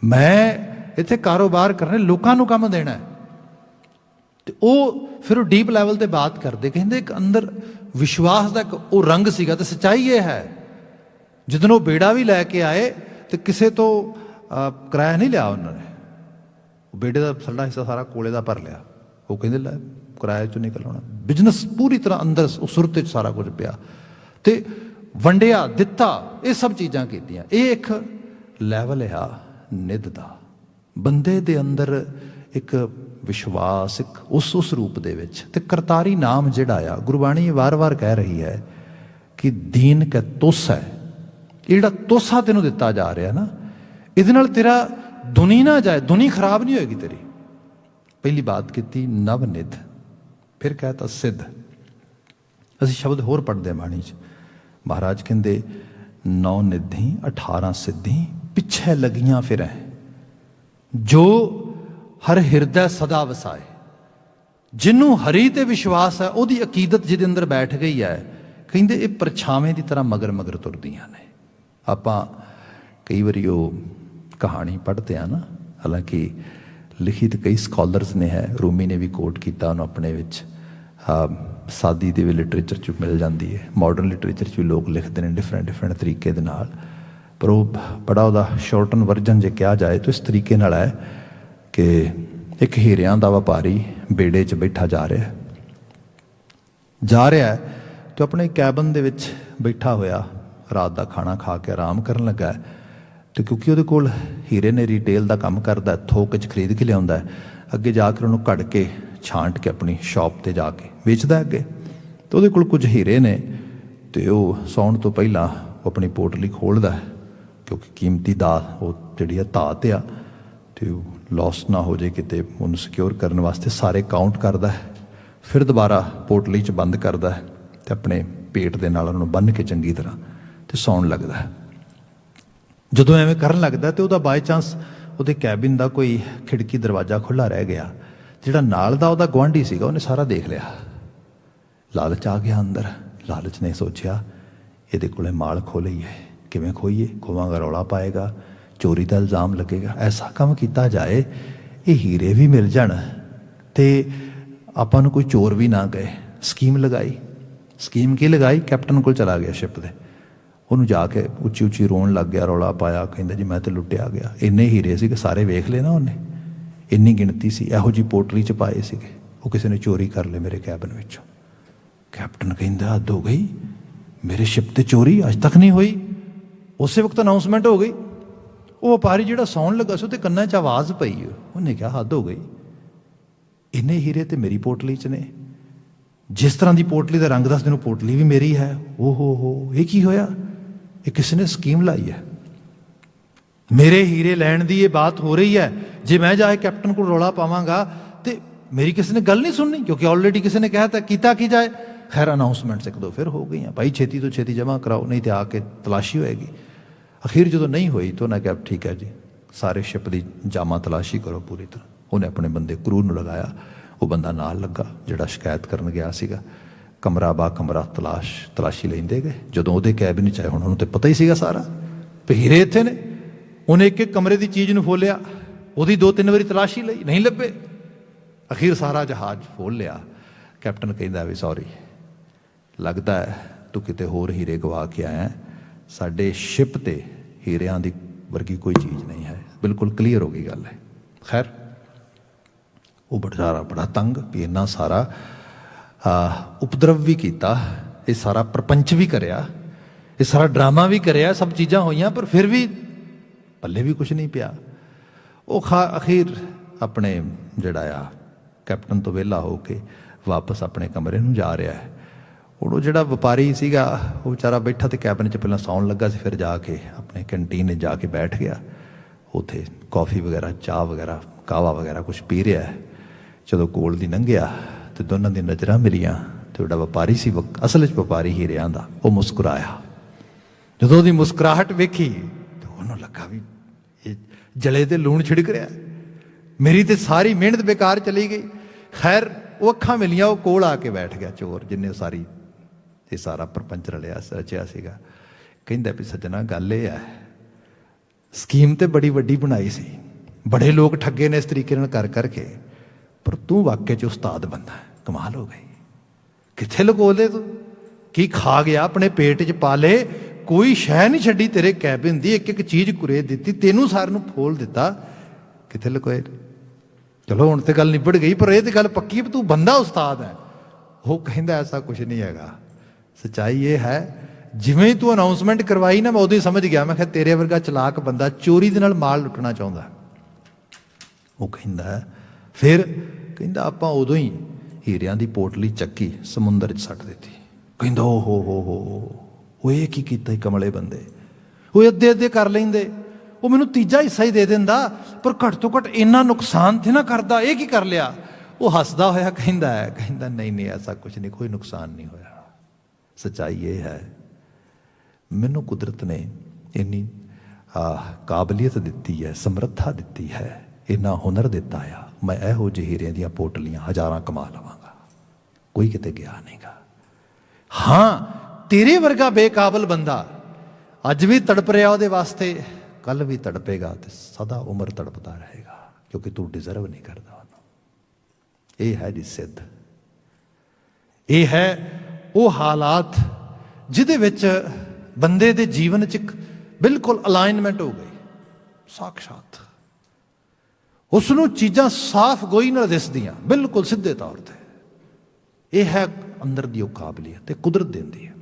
ਮੈਂ ਇੱਥੇ ਕਾਰੋਬਾਰ ਕਰਨਾ, ਲੋਕਾਂ ਨੂੰ ਕੰਮ ਦੇਣਾ। ਅਤੇ ਉਹ ਫਿਰ ਉਹ ਡੀਪ ਲੈਵਲ 'ਤੇ ਬਾਤ ਕਰਦੇ, ਕਹਿੰਦੇ ਇੱਕ ਅੰਦਰ ਵਿਸ਼ਵਾਸ ਦਾ ਇੱਕ ਉਹ ਰੰਗ ਸੀਗਾ। ਅਤੇ ਸੱਚਾਈ ਇਹ ਹੈ, ਜਦੋਂ ਉਹ ਬੇੜਾ ਵੀ ਲੈ ਕੇ ਆਏ ਅਤੇ ਕਿਸੇ ਤੋਂ ਕਿਰਾਇਆ ਨਹੀਂ ਲਿਆ ਉਹਨਾਂ ਨੇ, ਉਹ ਬੇੜੇ ਦਾ ਸਾਡਾ ਹਿੱਸਾ ਸਾਰਾ ਕੋਲੇ ਦਾ ਭਰ ਲਿਆ। ਉਹ ਕਹਿੰਦੇ ਲੈ ਕਿਰਾਏ 'ਚੋਂ ਨਿਕਲ ਆਉਣਾ, ਬਿਜ਼ਨਸ ਪੂਰੀ ਤਰ੍ਹਾਂ ਅੰਦਰ ਉਹ ਸੁਰਤ 'ਚ ਸਾਰਾ ਕੁਝ ਪਿਆ ਅਤੇ ਵੰਡਿਆ ਦਿੱਤਾ, ਇਹ ਸਭ ਚੀਜ਼ਾਂ ਕੀਤੀਆਂ। ਇਹ ਇੱਕ ਲੈਵਲ ਆ ਨਿੱਧ ਦਾ, ਬੰਦੇ ਦੇ ਅੰਦਰ ਇੱਕ ਵਿਸ਼ਵਾਸ, ਇੱਕ ਉਸ ਰੂਪ ਦੇ ਵਿੱਚ। ਅਤੇ ਕਰਤਾਰੀ ਨਾਮ ਜਿਹੜਾ ਆ, ਗੁਰਬਾਣੀ ਵਾਰ-ਵਾਰ ਕਹਿ ਰਹੀ ਹੈ ਕਿ ਦੀਨ ਕੈ ਤੋਸਾ ਹੈ, ਇਹ ਜਿਹੜਾ ਤੋਸਾ ਤੈਨੂੰ ਦਿੱਤਾ ਜਾ ਰਿਹਾ ਨਾ, ਇਹਦੇ ਨਾਲ ਤੇਰਾ ਦੁਨੀ ਨਾ ਜਾਏ, ਦੁਨੀ ਖਰਾਬ ਨਹੀਂ ਹੋਏਗੀ ਤੇਰੀ। ਪਹਿਲੀ ਬਾਤ ਕੀਤੀ ਨਵ ਨਿੱਧ, ਫਿਰ ਕਹਿਤਾ ਸਿੱਧ। ਅਸੀਂ ਸ਼ਬਦ ਹੋਰ ਪੜ੍ਹਦੇ ਬਾਣੀ 'ਚ, ਮਹਾਰਾਜ ਕਹਿੰਦੇ 9 ਨਿਧੀ 18 ਸਿੱਧੀ ਪਿੱਛੇ ਲੱਗੀਆਂ ਫਿਰੈ, ਜੋ ਹਰ ਹਿਰਦੈ ਸਦਾ ਵਸਾਏ। ਜਿਹਨੂੰ ਹਰੀ 'ਤੇ ਵਿਸ਼ਵਾਸ ਹੈ, ਉਹਦੀ ਅਕੀਦਤ ਜਿਹਦੇ ਅੰਦਰ ਬੈਠ ਗਈ ਹੈ, ਕਹਿੰਦੇ ਇਹ ਪਰਛਾਵੇਂ ਦੀ ਤਰ੍ਹਾਂ ਮਗਰ ਤੁਰਦੀਆਂ ਨੇ। ਆਪਾਂ ਕਈ ਵਾਰੀ ਉਹ ਕਹਾਣੀ ਪੜ੍ਹਦੇ ਹਾਂ ਨਾ, ਹਾਲਾਂਕਿ ਲਿਖੀ ਤਾਂ ਕਈ ਸਕਾਲਰਸ ਨੇ ਹੈ, ਰੂਮੀ ਨੇ ਵੀ ਕੋਟ ਕੀਤਾ ਉਹਨੂੰ ਆਪਣੇ ਵਿੱਚ, ਸਾਦੀ ਦੇ ਵੀ ਲਿਟਰੇਚਰ 'ਚ ਮਿਲ ਜਾਂਦੀ ਹੈ, ਮਾਡਰਨ ਲਿਟਰੇਚਰ 'ਚ ਵੀ ਲੋਕ ਲਿਖਦੇ ਨੇ ਡਿਫਰੈਂਟ ਤਰੀਕੇ ਦੇ ਨਾਲ। ਪਰ ਉਹ ਬੜਾ ਉਹਦਾ ਸ਼ੋਰਟਨ ਵਰਜਨ ਜੇ ਕਿਹਾ ਜਾਏ ਤਾਂ ਇਸ ਤਰੀਕੇ ਨਾਲ ਹੈ ਕਿ ਇੱਕ ਹੀਰਿਆਂ ਦਾ ਵਪਾਰੀ ਬੇੜੇ 'ਚ ਬੈਠਾ ਜਾ ਰਿਹਾ ਅਤੇ ਆਪਣੇ ਕੈਬਨ ਦੇ ਵਿੱਚ ਬੈਠਾ ਹੋਇਆ ਰਾਤ ਦਾ ਖਾਣਾ ਖਾ ਕੇ ਆਰਾਮ ਕਰਨ ਲੱਗਾ। ਅਤੇ ਕਿਉਂਕਿ ਉਹਦੇ ਕੋਲ ਹੀਰੇ ਨੇ ਰੀਟੇਲ ਦਾ ਕੰਮ ਕਰਦਾ, ਥੋਕ 'ਚ ਖਰੀਦ ਕੇ ਲਿਆਉਂਦਾ, ਅੱਗੇ ਜਾ ਕੇ ਉਹਨੂੰ ਕੱਢ ਕੇ ਛਾਂਟ ਕੇ ਆਪਣੀ ਸ਼ੌਪ 'ਤੇ ਜਾ ਕੇ ਵੇਚਦਾ ਅੱਗੇ। ਅਤੇ ਉਹਦੇ ਕੋਲ ਕੁਝ ਹੀਰੇ ਨੇ, ਅਤੇ ਉਹ ਸੌਣ ਤੋਂ ਪਹਿਲਾਂ ਉਹ ਆਪਣੀ ਪੋਟਲੀ ਖੋਲ੍ਹਦਾ, ਕਿਉਂਕਿ ਕੀਮਤੀ ਦਾ ਉਹ ਜਿਹੜੀ ਆ ਧਾਤ ਆ, ਅਤੇ ਉਹ ਲੋਸ ਨਾ ਹੋ ਜਾਏ ਕਿਤੇ, ਉਹਨੂੰ ਸਿਕਿਉਰ ਕਰਨ ਵਾਸਤੇ ਸਾਰੇ ਕਾਊਂਟ ਕਰਦਾ, ਫਿਰ ਦੁਬਾਰਾ ਪੋਟਲੀ 'ਚ ਬੰਦ ਕਰਦਾ ਅਤੇ ਆਪਣੇ ਪੇਟ ਦੇ ਨਾਲ ਉਹਨੂੰ ਬੰਨ੍ਹ ਕੇ ਚੰਗੀ ਤਰ੍ਹਾਂ ਅਤੇ ਸੌਣ ਲੱਗਦਾ। ਜਦੋਂ ਐਵੇਂ ਕਰਨ ਲੱਗਦਾ ਅਤੇ ਉਹਦਾ ਬਾਏ ਚਾਂਸ ਉਹਦੇ ਕੈਬਿਨ ਦਾ ਕੋਈ ਖਿੜਕੀ ਦਰਵਾਜ਼ਾ ਖੁੱਲ੍ਹਾ ਰਹਿ ਗਿਆ, ਜਿਹੜਾ ਨਾਲ ਦਾ ਉਹਦਾ ਗੁਆਂਢੀ ਸੀਗਾ, ਉਹਨੇ ਸਾਰਾ ਦੇਖ ਲਿਆ। ਲਾਲਚ ਆ ਗਿਆ ਅੰਦਰ, ਲਾਲਚ ਨੇ ਸੋਚਿਆ ਇਹਦੇ ਕੋਲੇ ਮਾਲ ਖੋਹ ਲਈਏ, ਕਿਵੇਂ ਖੋਈਏ, ਖੋਵਾਂਗਾ ਰੌਲਾ ਪਾਏਗਾ, ਚੋਰੀ ਦਾ ਇਲਜ਼ਾਮ ਲੱਗੇਗਾ, ਐਸਾ ਕੰਮ ਕੀਤਾ ਜਾਏ ਇਹ ਹੀਰੇ ਵੀ ਮਿਲ ਜਾਣ ਅਤੇ ਆਪਾਂ ਨੂੰ ਕੋਈ ਚੋਰ ਵੀ ਨਾ ਗਏ। ਸਕੀਮ ਲਗਾਈ। ਸਕੀਮ ਕੀ ਲਗਾਈ? ਕੈਪਟਨ ਕੋਲ ਚਲਾ ਗਿਆ ਸ਼ਿਪ ਦੇ, ਉਹਨੂੰ ਜਾ ਕੇ ਉੱਚੀ ਰੋਣ ਲੱਗ ਗਿਆ, ਰੌਲਾ ਪਾਇਆ, ਕਹਿੰਦਾ ਜੀ ਮੈਂ ਤਾਂ ਲੁੱਟਿਆ ਗਿਆ। ਇੰਨੇ ਹੀਰੇ ਸੀ ਕਿ ਸਾਰੇ ਵੇਖ ਲਏ ਨਾ ਉਹਨੇ, ਇੰਨੀ ਗਿਣਤੀ ਸੀ, ਇਹੋ ਜਿਹੀ ਪੋਟਲੀ 'ਚ ਪਾਏ ਸੀਗੇ, ਉਹ ਕਿਸੇ ਨੇ ਚੋਰੀ ਕਰ ਲਏ ਮੇਰੇ ਕੈਬਨ ਵਿੱਚੋਂ। ਕੈਪਟਨ ਕਹਿੰਦਾ ਹੱਦ ਹੋ ਗਈ, ਮੇਰੇ ਸ਼ਿਪ 'ਤੇ ਚੋਰੀ ਅੱਜ ਤੱਕ ਨਹੀਂ ਹੋਈ। ਉਸੇ ਵਕਤ ਅਨਾਊਂਸਮੈਂਟ ਹੋ ਗਈ। ਉਹ ਵਪਾਰੀ ਜਿਹੜਾ ਸੌਣ ਲੱਗਾ ਸੀ ਉਹਦੇ ਕੰਨਾਂ 'ਚ ਆਵਾਜ਼ ਪਈ, ਉਹਨੇ ਕਿਹਾ ਹੱਦ ਹੋ ਗਈ, ਇੰਨੇ ਹੀਰੇ ਤੇ ਮੇਰੀ ਪੋਟਲੀ 'ਚ ਨੇ, ਜਿਸ ਤਰ੍ਹਾਂ ਦੀ ਪੋਟਲੀ ਦਾ ਰੰਗ ਦੱਸ ਤੈਨੂੰ ਪੋਟਲੀ ਵੀ ਮੇਰੀ ਹੈ। ਓ ਹੋ ਇਹ ਕੀ ਹੋਇਆ? ये किसी ने स्कीम लाई है। मेरे हीरे लैण की ये बात हो रही है, जे मैं जाके कैप्टन को रौला पावांगा तो मेरी किसी ने गल नहीं सुननी, क्योंकि ऑलरेडी किसी ने कहा था कीता की जाए। खैर अनाउंसमेंट्स एक दो फिर हो गई हैं, भाई छेती तो छेती जमा कराओ नहीं तो आके तलाशी होएगी। अखीर जो नहीं हुई तो उन्हें कहा ठीक है जी सारे शिप की जामा तलाशी करो पूरी तरह। उन्हें अपने बंदे क्रू नूं लगाया, वो बंदा नाल लगा जिहड़ा शिकायत करन गया सीगा। कमरा बा कमरा तलाशी लेंदे गए। जदों उहदे कैबिन च आए, हुण उहनूं ते पता ही सीगा सारा भी हीरे इत्थे ने। उन्हें एक एक कमरे की चीज़ नूं फोलिया, उहदी 2-3 वारी तलाशी लई, नहीं लभे। अखीर सारा जहाज फोल लिया। कैप्टन कहंदा भी सॉरी, लगता है तू किते होर हीरे गवा के आया, साडे शिप ते हीरियां दी वर्गी कोई चीज़ नहीं है। बिल्कुल क्लीयर हो गई गल है। खैर वो बेचारा बड़ा तंग भी इन्ना सारा उपद्रव भी किया, ये सारा प्रपंच भी करिया, ये सारा ड्रामा भी करिया, सब चीज़ां होईयां, पर फिर भी पल्ले भी कुछ नहीं पिया। वो अखीर अपने जिहड़ा आ कैप्टन तो वेला हो के वापस अपने कमरे नूं जा रहा है। वो जिहड़ा व्यापारी सीगा वो बेचारा बैठा तो कैबिन च पहलां सौण लगा सी, फिर जाके अपने कैंटीन जाके बैठ गया। उत्थे कॉफ़ी वगैरह चाह वगैरह कावा वगैरह कुछ पी रहा है। जदों कोल दी लंघिया तो दोनों दी नज़रां मिलियां, तो जिहड़ा व्यापारी सी असल च व्यापारी हीरियां दा, वो मुस्कुराया। जदों दी मुस्कुराहट वेखी तो उन्होंने लगा भी ये जले ते लूण छिड़क रहा, मेरी तो सारी मेहनत बेकार चली गई। खैर वो अखां मिलियां, वो कोल आके बैठ गया चोर जिन्हें सारी ये सारा प्रपंच रचिया सीगा। कहंदा भी सज्जना गल ये है, स्कीम तो बड़ी वड्डी बनाई सी, बड़े लोग ठगे ने इस तरीके नाल कर करके, पर तू वाकई च उस्ताद बंदा है, कमाल हो गई। कित्थे लुको दे तू, की खा गया अपने पेट च पा ले, कोई शह नहीं छड्डी तेरे कैबिन दी, एक एक चीज़ कुरे दी, तेनू सारे नूं फोल दिता, कित्थे लुकोए। चलो हुण ते गल निबड़ गई, पर यह तो गल पक्की है तू बंदा उस्ताद है। वो कहंदा ऐसा कुछ नहीं हैगा, सच्चाई ये है जिवें तू अनाउंसमेंट करवाई ना, मैं उदों ही समझ गया, मैं तेरे वर्गा चलाक बंदा चोरी दे नाल माल लुटना चाहुंदा। वो कहंदा फिर कहंदा आपां उदों ही हीरियां दी पोटली चक्की समुंदर च सट दित्ती। कहंदा ओ हो वो ये की कीता कमले बंदे, वो अद्धे अद्धे कर लेंदे, वो मैनूं तीजा हिस्सा ही दे दिंदा, पर घट तो घट इन्ना नुकसान थे ना करदा, ये की कर लिया। वो हसदा होया कहंदा नहीं ऐसा कुछ नहीं, कोई नुकसान नहीं होया। सच्चाई ये है मैनू कुदरत ने इन्नी काबलियत दिती है, समर्था दिती है, इन्ना हुनर दिता आ, मैं इहो ਜਿਹੇ हीरे ਦੀਆਂ पोटलियां हज़ारां कमा लवांगा, कोई किते गया नहीं गा। हाँ तेरे वर्गा बेकाबल बंदा अज भी तड़प रहा ਉਹਦੇ वास्ते, कल भी तड़पेगा तो सदा उम्र तड़पता रहेगा, क्योंकि तू डिजर्व नहीं करता। ये है जी सिद्ध, ये है वो हालात जिहदे विच बंदे दे जीवन च बिल्कुल अलाइनमेंट हो गई, साक्षात उसनों चीज़ां साफ गोई नाल दिसदियां बिल्कुल सीधे तौर पर। यह है अंदर दी काबलियत, कुदरत देंदी है,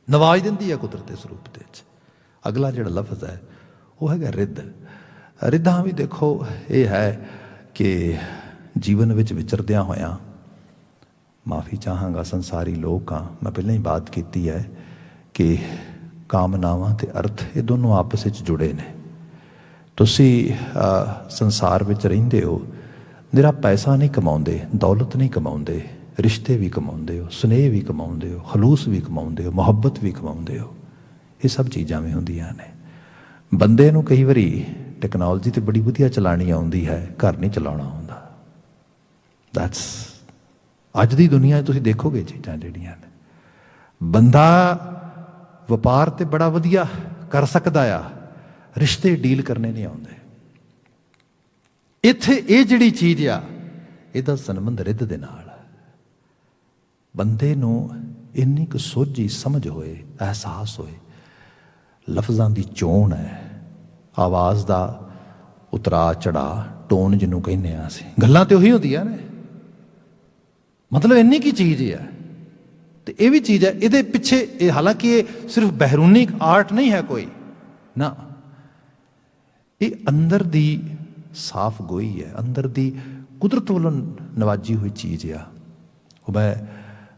नवाज देंदी है कुदरत इस रूप दे विच। अगला जिहड़ा लफ्ज़ है वो है रिद्ध। रिद्धां भी देखो ये है कि जीवन विच विचरदियां होयां, माफ़ी चाहांगा संसारी लोग हाँ, मैं पहले ही बात की है कि कामनावां ते अर्थ ये दोनों आपस में जुड़े ने। तुसी संसार विच रहिंदे हो, निरा पैसा नहीं कमाउंदे, दौलत नहीं कमाउंदे, रिश्ते भी कमाउंदे हो, स्नेह भी कमाउंदे हो, खलूस भी कमाउंदे हो, मुहब्बत भी कमाउंदे हो। ये सब चीज़ां भी होंदियां ने। बंदे नूं कई वारी टैक्नोलॉजी तो बड़ी वधिया चलानी आउंदी है, घर नहीं चलाउणा आउंदा। दैट्स अज दी दुनिया तुसीं देखोगे चीज़ां जिहड़ियां ने, बंदा व्यापार ते बड़ा वधिया कर सकदा आ, रिश्ते डील करने नहीं आउंदे। इत्थे ये जिहड़ी चीज़ आ इहदा संबंध रिद्ध दे नाल। बंदे नूं इन्नी कुछ सोझी समझ होए, एहसास होए, लफ्ज़ां दी चोण है, आवाज़ दा उतरा चढ़ा, टोन जिन्हों कहने असीं, गल्लां ते उही होंदियां ने, मतलब इन्नी की चीज़ है। तो यह भी चीज़ है, ये पिछे हालांकि ये सिर्फ बहरूनी आर्ट नहीं है कोई ना, ये अंदर दी साफ गोई है, अंदर दी कुदरत वालों नवाजी हुई चीज़ आ। मैं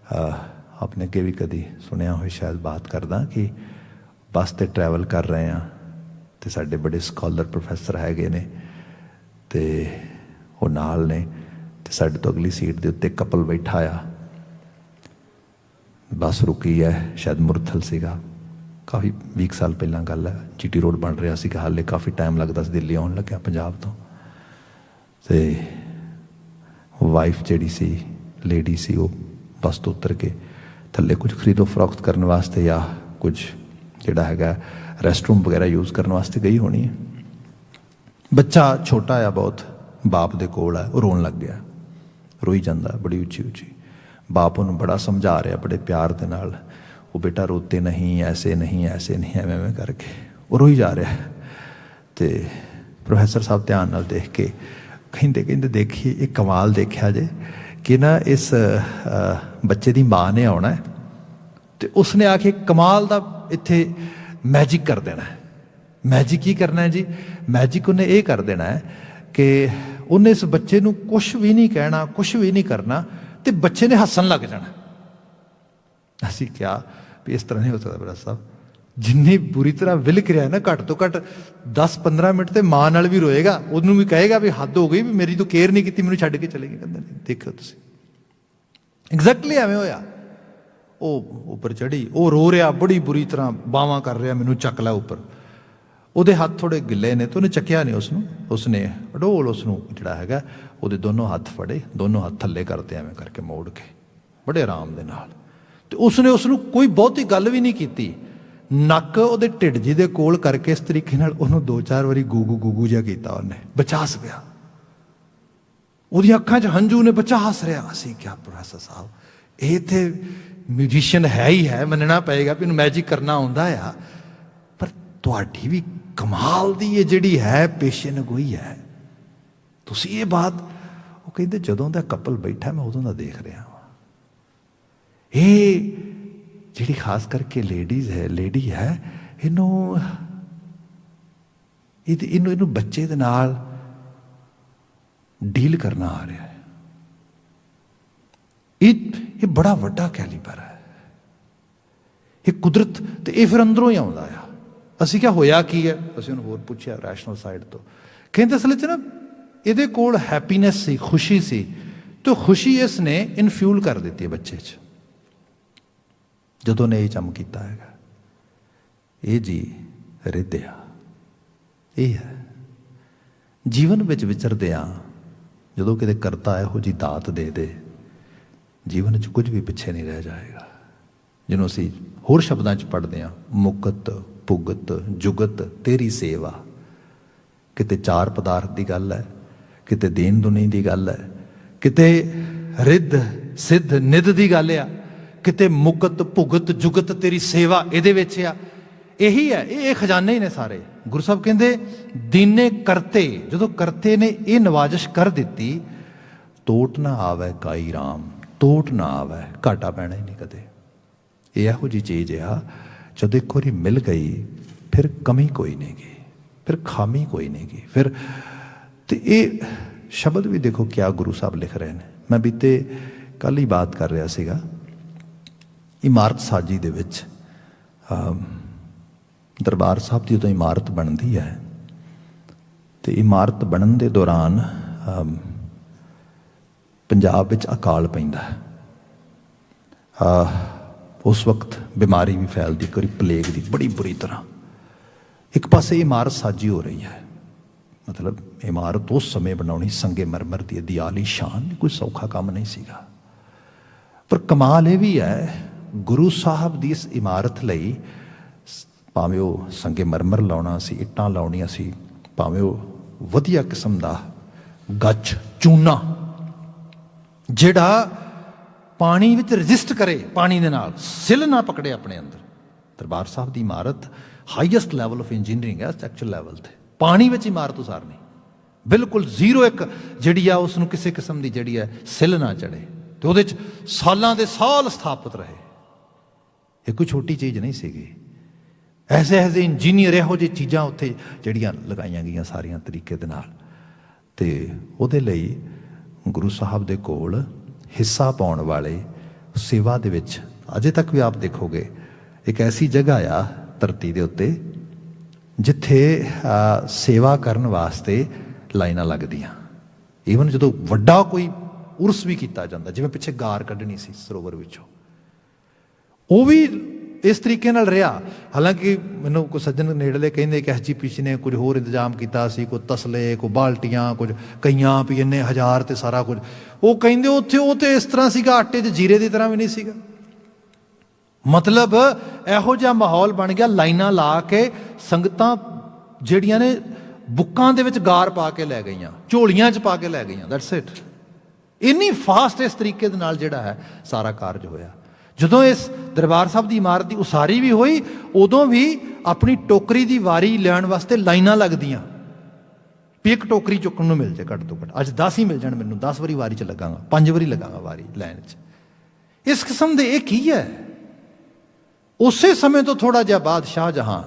आपने अगे भी कभी सुनिया हुई शायद बात करदा कि ਬੱਸ 'ਤੇ ਟਰੈਵਲ ਕਰ ਰਹੇ ਹਾਂ ਅਤੇ ਸਾਡੇ ਬੜੇ ਸਕਾਲਰ ਪ੍ਰੋਫੈਸਰ ਹੈਗੇ ਨੇ ਅਤੇ ਉਹ ਨਾਲ ਨੇ ਅਤੇ ਸਾਡੇ ਤੋਂ ਅਗਲੀ ਸੀਟ ਦੇ ਉੱਤੇ ਕਪਲ ਬੈਠਾ ਆ। ਬੱਸ ਰੁਕੀ ਹੈ, ਸ਼ਾਇਦ ਮੁਰਥਲ ਸੀਗਾ, ਕਾਫੀ 20 ਸਾਲ ਪਹਿਲਾਂ ਗੱਲ ਹੈ। GT ਰੋਡ ਬਣ ਰਿਹਾ ਸੀਗਾ, ਹਾਲੇ ਕਾਫੀ ਟਾਈਮ ਲੱਗਦਾ ਸੀ ਦਿੱਲੀ ਆਉਣ ਲੱਗਿਆ ਪੰਜਾਬ ਤੋਂ। ਅਤੇ ਵਾਈਫ ਜਿਹੜੀ ਸੀ, ਲੇਡੀ ਸੀ, ਉਹ ਬੱਸ ਤੋਂ ਉਤਰ ਕੇ ਥੱਲੇ ਕੁਝ ਖਰੀਦੋ ਫਰੋਖਤ ਕਰਨ ਵਾਸਤੇ ਜਾਂ ਕੁਝ ਜਿਹੜਾ ਹੈਗਾ ਰੈਸਟਰੂਮ ਵਗੈਰਾ ਯੂਜ਼ ਕਰਨ ਵਾਸਤੇ ਗਈ ਹੋਣੀ ਹੈ। ਬੱਚਾ ਛੋਟਾ ਆ ਬਹੁਤ, ਬਾਪ ਦੇ ਕੋਲ ਹੈ, ਉਹ ਰੋਣ ਲੱਗ ਗਿਆ, ਰੋਈ ਜਾਂਦਾ ਬੜੀ ਉੱਚੀ ਉੱਚੀ। ਬਾਪ ਉਹਨੂੰ ਬੜਾ ਸਮਝਾ ਰਿਹਾ ਬੜੇ ਪਿਆਰ ਦੇ ਨਾਲ, ਉਹ ਬੇਟਾ ਰੋਤੇ ਨਹੀਂ, ਐਸੇ ਨਹੀਂ, ਐਸੇ ਨਹੀਂ, ਐਵੇਂ ਐਵੇਂ ਕਰਕੇ ਉਹ ਰੋਈ ਜਾ ਰਿਹਾ। ਅਤੇ ਪ੍ਰੋਫੈਸਰ ਸਾਹਿਬ ਧਿਆਨ ਨਾਲ ਦੇਖ ਕੇ ਕਹਿੰਦੇ ਦੇਖੀਏ ਇਹ ਕਮਾਲ ਦੇਖਿਆ ਜੇ ਕਿ ਨਾ ਇਸ ਬੱਚੇ ਦੀ ਮਾਂ ਨੇ ਆਉਣਾ ਅਤੇ ਉਸਨੇ ਆ ਕੇ ਕਮਾਲ ਦਾ ਇੱਥੇ ਮੈਜਿਕ ਕਰ ਦੇਣਾ। ਮੈਜਿਕ ਕੀ ਕਰਨਾ ਹੈ ਜੀ? ਮੈਜਿਕ ਉਹਨੇ ਇਹ ਕਰ ਦੇਣਾ ਹੈ ਕਿ ਉਹਨੇ ਇਸ ਬੱਚੇ ਨੂੰ ਕੁਛ ਵੀ ਨਹੀਂ ਕਹਿਣਾ, ਕੁਛ ਵੀ ਨਹੀਂ ਕਰਨਾ, ਅਤੇ ਬੱਚੇ ਨੇ ਹੱਸਣ ਲੱਗ ਜਾਣਾ। ਅਸੀਂ ਕਿਹਾ ਵੀ ਇਸ ਤਰ੍ਹਾਂ ਨਹੀਂ ਹੋ ਸਕਦਾ ਬਰਾ ਸਾਹਿਬ, ਜਿੰਨੀ ਬੁਰੀ ਤਰ੍ਹਾਂ ਵਿਲਕ ਰਿਹਾ ਨਾ, ਘੱਟ ਤੋਂ ਘੱਟ 10-15 ਮਿੰਟ ਤੇ ਮਾਂ ਨਾਲ ਵੀ ਰੋਏਗਾ, ਉਹਨੂੰ ਵੀ ਕਹੇਗਾ ਵੀ ਹੱਦ ਹੋ ਗਈ, ਵੀ ਮੇਰੀ ਤੂੰ ਕੇਅਰ ਨਹੀਂ ਕੀਤੀ, ਮੈਨੂੰ ਛੱਡ ਕੇ ਚਲੇ ਗਈ। ਕਹਿੰਦਾ ਨਹੀਂ, ਦੇਖੋ ਤੁਸੀਂ ਐਗਜ਼ੈਕਟਲੀ ਐਵੇਂ ਹੋਇਆ। ਉਹ ਉੱਪਰ ਚੜ੍ਹੀ, ਉਹ ਰੋ ਰਿਹਾ ਬੜੀ ਬੁਰੀ ਤਰ੍ਹਾਂ, ਬਾਹਾਂ ਕਰ ਰਿਹਾ, ਮੈਨੂੰ ਚੱਕ ਲੈ ਉੱਪਰ। ਉਹਦੇ ਹੱਥ ਥੋੜ੍ਹੇ ਗਿੱਲੇ ਨੇ ਅਤੇ ਉਹਨੇ ਚੱਕਿਆ ਨਹੀਂ ਉਸਨੂੰ, ਉਸਨੇ ਅਡੋਲ ਉਸਨੂੰ ਜਿਹੜਾ ਹੈਗਾ ਉਹਦੇ ਦੋਨੋਂ ਹੱਥ ਫੜੇ, ਦੋਨੋਂ ਹੱਥ ਥੱਲੇ ਕਰਤੇ ਐਵੇਂ ਕਰਕੇ ਮੋੜ ਕੇ ਬੜੇ ਆਰਾਮ ਦੇ ਨਾਲ। ਅਤੇ ਉਸਨੇ ਉਸਨੂੰ ਕੋਈ ਬਹੁਤੀ ਗੱਲ ਵੀ ਨਹੀਂ ਕੀਤੀ, ਨੱਕ ਉਹਦੇ ਢਿੱਡ ਜੀ ਦੇ ਕੋਲ ਕਰਕੇ ਇਸ ਤਰੀਕੇ ਨਾਲ ਉਹਨੂੰ 2-4 ਵਾਰੀ ਗੂਗੂ ਗੂਗੂ ਜਿਹਾ ਕੀਤਾ ਉਹਨੇ। ਬੱਚਾ ਹੱਸ ਪਿਆ, ਉਹਦੀਆਂ ਅੱਖਾਂ 'ਚ ਹੰਝੂ ਨੇ, ਬੱਚਾ ਹੱਸ ਰਿਹਾ। ਅਸੀਂ ਕਿਹਾ ਪ੍ਰੋਫੈਸਰ ਸਾਹਿਬ ਇਹ ਤਾਂ ਮਿਊਜ਼ੀਸ਼ੀਅਨ ਹੈ ਹੀ ਹੈ, ਮੰਨਣਾ ਪਏਗਾ ਵੀ ਇਹਨੂੰ ਮੈਜਿਕ ਕਰਨਾ ਆਉਂਦਾ ਆ, ਪਰ ਤੁਹਾਡੀ ਵੀ ਕਮਾਲ ਦੀ ਇਹ ਜਿਹੜੀ ਹੈ ਪੇਸ਼ੇਨਗੋਈ ਹੈ, ਤੁਸੀਂ ਇਹ ਬਾਤ। ਉਹ ਕਹਿੰਦੇ ਜਦੋਂ ਦਾ ਕਪਲ ਬੈਠਾ ਮੈਂ ਉਦੋਂ ਦਾ ਦੇਖ ਰਿਹਾ ਵਾਂ, ਇਹ ਜਿਹੜੀ ਖਾਸ ਕਰਕੇ ਲੇਡੀ ਹੈ, ਇਹਨੂੰ ਬੱਚੇ ਦੇ ਨਾਲ ਡੀਲ ਕਰਨਾ ਆ ਰਿਹਾ ਹੈ। ਇਹ ਬੜਾ ਵੱਡਾ ਕੈਲੀਬਰ ਹੈ, ਇਹ ਕੁਦਰਤ, ਤੇ ਇਹ ਫਿਰ ਅੰਦਰੋਂ ਹੀ ਆਉਂਦਾ ਆ। ਅਸੀਂ ਕਿਹਾ ਹੋਇਆ ਕੀ ਹੈ? ਅਸੀਂ ਉਹਨੂੰ ਹੋਰ ਪੁੱਛਿਆ ਰੈਸ਼ਨਲ ਸਾਈਡ ਤੋਂ। ਕਹਿੰਦੇ ਅਸਲ 'ਚ ਨਾ ਇਹਦੇ ਕੋਲ ਹੈਪੀਨੈਸ ਸੀ, ਖੁਸ਼ੀ ਸੀ, ਤੇ ਖੁਸ਼ੀ ਇਸ ਨੇ ਇਨਫਿਊਲ ਕਰ ਦਿੱਤੀ ਹੈ ਬੱਚੇ 'ਚ ਜਦੋਂ ਨੇ ਇਹ ਕੰਮ ਕੀਤਾ ਹੈਗਾ। ਇਹ ਜੀ ਰਿੱਧਿਆ, ਇਹ ਹੈ ਜੀਵਨ ਵਿੱਚ ਵਿਚਰਦਿਆਂ ਜਦੋਂ ਕਿਤੇ ਕਰਤਾ ਇਹੋ ਜਿਹੀ ਦਾਤ ਦੇ ਦੇ, ਜੀਵਨ 'ਚ ਕੁਝ ਵੀ ਪਿੱਛੇ ਨਹੀਂ ਰਹਿ ਜਾਏਗਾ। ਜਿਹਨੂੰ ਅਸੀਂ ਹੋਰ ਸ਼ਬਦਾਂ 'ਚ ਪੜ੍ਹਦੇ ਹਾਂ, ਮੁਕਤ ਭੁਗਤ ਜੁਗਤ ਤੇਰੀ ਸੇਵਾ। ਕਿਤੇ 4 ਪਦਾਰਥ ਦੀ ਗੱਲ ਹੈ, ਕਿਤੇ ਦੇਨ ਦੁਨੀ ਦੀ ਗੱਲ ਹੈ, ਕਿਤੇ ਰਿੱਧ ਸਿੱਧ ਨਿੱਧ ਦੀ ਗੱਲ ਆ, ਕਿਤੇ ਮੁਕਤ ਭੁਗਤ ਜੁਗਤ ਤੇਰੀ ਸੇਵਾ ਇਹਦੇ ਵਿੱਚ ਆ। ਇਹੀ ਹੈ, ਇਹ ਖਜ਼ਾਨੇ ਹੀ ਨੇ ਸਾਰੇ। ਗੁਰੂ ਸਾਹਿਬ ਕਹਿੰਦੇ ਦੀਨੇ ਕਰਤੇ, ਜਦੋਂ ਕਰਤੇ ਨੇ ਇਹ ਨਵਾਜ਼ਿਸ਼ ਕਰ ਦਿੱਤੀ, ਤੋਟ ਨਾ ਆਵੇ ਕਾਈ ਰਾਮ, ਤੋਟ ਨਾ ਆਵੇ, ਘਾਟਾ ਪੈਣਾ ਹੀ ਨਹੀਂ ਕਦੇ। ਇਹ ਇਹੋ ਜਿਹੀ ਚੀਜ਼ ਆ, ਜਦੋਂ ਇੱਕ ਵਾਰੀ ਮਿਲ ਗਈ ਫਿਰ ਕਮੀ ਕੋਈ ਨਹੀਂ ਗੀ, ਫਿਰ ਖਾਮੀ ਕੋਈ ਨਹੀਂ ਗੀ ਫਿਰ। ਤੇ ਇਹ ਸ਼ਬਦ ਵੀ ਦੇਖੋ ਕਿਆ ਗੁਰੂ ਸਾਹਿਬ ਲਿਖ ਰਹੇ ਨੇ। ਮੈਂ ਬੀਤੇ ਕੱਲ੍ਹ ਹੀ ਬਾਤ ਕਰ ਰਿਹਾ ਸੀਗਾ, ਇਮਾਰਤ ਸਾਜੀ ਦੇ ਵਿੱਚ ਦਰਬਾਰ ਸਾਹਿਬ ਦੀ ਜਦੋਂ ਇਮਾਰਤ ਬਣਦੀ ਹੈ, ਤੇ ਇਮਾਰਤ ਬਣਨ ਦੇ ਦੌਰਾਨ ਪੰਜਾਬ ਵਿੱਚ ਅਕਾਲ ਪੈਂਦਾ। ਉਸ ਵਕਤ ਬਿਮਾਰੀ ਵੀ ਫੈਲਦੀ, ਇੱਕ ਵਾਰੀ ਪਲੇਗ ਦੀ ਬੜੀ ਬੁਰੀ ਤਰ੍ਹਾਂ। ਇੱਕ ਪਾਸੇ ਇਮਾਰਤ ਸਾਜੀ ਹੋ ਰਹੀ ਹੈ, ਮਤਲਬ ਇਮਾਰਤ ਉਸ ਸਮੇਂ ਬਣਾਉਣੀ ਸੰਗੇ ਮਰਮਰ ਦੀ ਦੀ ਆਲੀਸ਼ਾਨ, ਕੋਈ ਸੌਖਾ ਕੰਮ ਨਹੀਂ ਸੀਗਾ। ਪਰ ਕਮਾਲ ਇਹ ਵੀ ਹੈ, ਗੁਰੂ ਸਾਹਿਬ ਦੀ ਇਸ ਇਮਾਰਤ ਲਈ ਭਾਵੇਂ ਉਹ ਸੰਗੇ ਮਰਮਰ ਲਾਉਣਾ ਸੀ, ਇੱਟਾਂ ਲਾਉਣੀਆਂ ਸੀ, ਭਾਵੇਂ ਉਹ ਵਧੀਆ ਕਿਸਮ ਦਾ ਗੱਚ ਚੂਨਾ ਜਿਹੜਾ ਪਾਣੀ ਵਿੱਚ ਰਜਿਸਟ ਕਰੇ, ਪਾਣੀ ਦੇ ਨਾਲ ਸਿੱਲ ਨਾ ਪਕੜੇ ਆਪਣੇ ਅੰਦਰ। ਦਰਬਾਰ ਸਾਹਿਬ ਦੀ ਇਮਾਰਤ ਹਾਈਐਸਟ ਲੈਵਲ ਆਫ ਇੰਜੀਨੀਅਰਿੰਗ ਹੈ, ਐਕਚੁਅਲ ਲੈਵਲ 'ਤੇ ਪਾਣੀ ਵਿੱਚ ਇਮਾਰਤ ਉਸਾਰਨੀ, ਬਿਲਕੁਲ 0-1 ਜਿਹੜੀ ਆ ਉਸਨੂੰ ਕਿਸੇ ਕਿਸਮ ਦੀ ਜਿਹੜੀ ਹੈ ਸਿੱਲ ਨਾ ਚੜੇ, ਅਤੇ ਉਹਦੇ 'ਚ ਸਾਲਾਂ ਦੇ ਸਾਲ ਸਥਾਪਿਤ ਰਹੇ। ਇਹ ਕੋਈ ਛੋਟੀ ਚੀਜ਼ ਨਹੀਂ ਸੀਗੀ। ਐਸੇ ਇੰਜੀਨੀਅਰ ਇਹੋ ਜਿਹੀ ਚੀਜ਼ਾਂ ਉੱਥੇ ਜਿਹੜੀਆਂ ਲਗਾਈਆਂ ਗਈਆਂ ਸਾਰੀਆਂ ਤਰੀਕੇ ਦੇ ਨਾਲ। ਅਤੇ ਉਹਦੇ ਲਈ ਗੁਰੂ ਸਾਹਿਬ ਦੇ ਕੋਲ ਹਿੱਸਾ ਪਾਉਣ ਵਾਲੇ ਸੇਵਾ ਦੇ ਵਿੱਚ ਅਜੇ ਤੱਕ ਵੀ ਆਪ ਦੇਖੋਗੇ ਇੱਕ ਐਸੀ ਜਗ੍ਹਾ ਆ ਧਰਤੀ ਦੇ ਉੱਤੇ ਜਿੱਥੇ ਸੇਵਾ ਕਰਨ ਵਾਸਤੇ ਲਾਈਨਾਂ ਲੱਗਦੀਆਂ। ਈਵਨ ਜਦੋਂ ਵੱਡਾ ਕੋਈ ਉਰਸ ਵੀ ਕੀਤਾ ਜਾਂਦਾ, ਜਿਵੇਂ ਪਿੱਛੇ ਗਾਰ ਕੱਢਣੀ ਸੀ ਸਰੋਵਰ ਵਿੱਚੋਂ, ਉਹ ਵੀ ਇਸ ਤਰੀਕੇ ਨਾਲ ਰਿਹਾ। ਹਾਲਾਂਕਿ ਮੈਨੂੰ ਕੋਈ ਸੱਜਣ ਨੇੜਲੇ ਕਹਿੰਦੇ ਕਿ SGPC ਨੇ ਕੁਝ ਹੋਰ ਇੰਤਜ਼ਾਮ ਕੀਤਾ ਸੀ, ਕੋਈ ਤਸਲੇ, ਕੋਈ ਬਾਲਟੀਆਂ, ਕੁਝ ਕਈਆਂ ਵੀ ਇੰਨੇ ਹਜ਼ਾਰ ਤੇ ਸਾਰਾ ਕੁਝ। ਉਹ ਕਹਿੰਦੇ ਉੱਥੇ ਉਹ ਤੇ ਇਸ ਤਰ੍ਹਾਂ ਸੀਗਾ, ਆਟੇ 'ਚ ਜੀਰੇ ਦੀ ਤਰ੍ਹਾਂ ਵੀ ਨਹੀਂ ਸੀਗਾ। ਮਤਲਬ ਇਹੋ ਜਿਹਾ ਮਾਹੌਲ ਬਣ ਗਿਆ, ਲਾਈਨਾਂ ਲਾ ਕੇ ਸੰਗਤਾਂ ਜਿਹੜੀਆਂ ਨੇ ਬੁੱਕਾਂ ਦੇ ਵਿੱਚ ਗਾਰ ਪਾ ਕੇ ਲੈ ਗਈਆਂ, ਝੋਲੀਆਂ 'ਚ ਪਾ ਕੇ ਲੈ ਗਈਆਂ। That's it. ਇੰਨੀ ਫਾਸਟ ਇਸ ਤਰੀਕੇ ਦੇ ਨਾਲ ਜਿਹੜਾ ਹੈ ਸਾਰਾ ਕਾਰਜ ਹੋਇਆ। ਜਦੋਂ ਇਸ ਦਰਬਾਰ ਸਾਹਿਬ ਦੀ ਇਮਾਰਤ ਦੀ ਉਸਾਰੀ ਵੀ ਹੋਈ, ਉਦੋਂ ਵੀ ਆਪਣੀ ਟੋਕਰੀ ਦੀ ਵਾਰੀ ਲੈਣ ਵਾਸਤੇ ਲਾਈਨਾਂ ਲੱਗਦੀਆਂ ਵੀ ਇੱਕ ਟੋਕਰੀ ਚੁੱਕਣ ਨੂੰ ਮਿਲ ਜਾਏ ਘੱਟ ਤੋਂ ਘੱਟ। ਅੱਜ 10 ਹੀ ਮਿਲ ਜਾਣ, ਮੈਨੂੰ 10 ਵਾਰੀ ਵਾਰੀ 'ਚ ਲੱਗਾਂਗਾ, 5 ਵਾਰੀ ਲੱਗਾਂਗਾ ਵਾਰੀ ਲੈਣ 'ਚ। ਇਸ ਕਿਸਮ ਦੇ ਇਹ ਕੀ ਹੈ? ਉਸੇ ਸਮੇਂ ਤੋਂ ਥੋੜ੍ਹਾ ਜਿਹਾ ਬਾਅਦ ਸ਼ਾਹਜਹਾਂ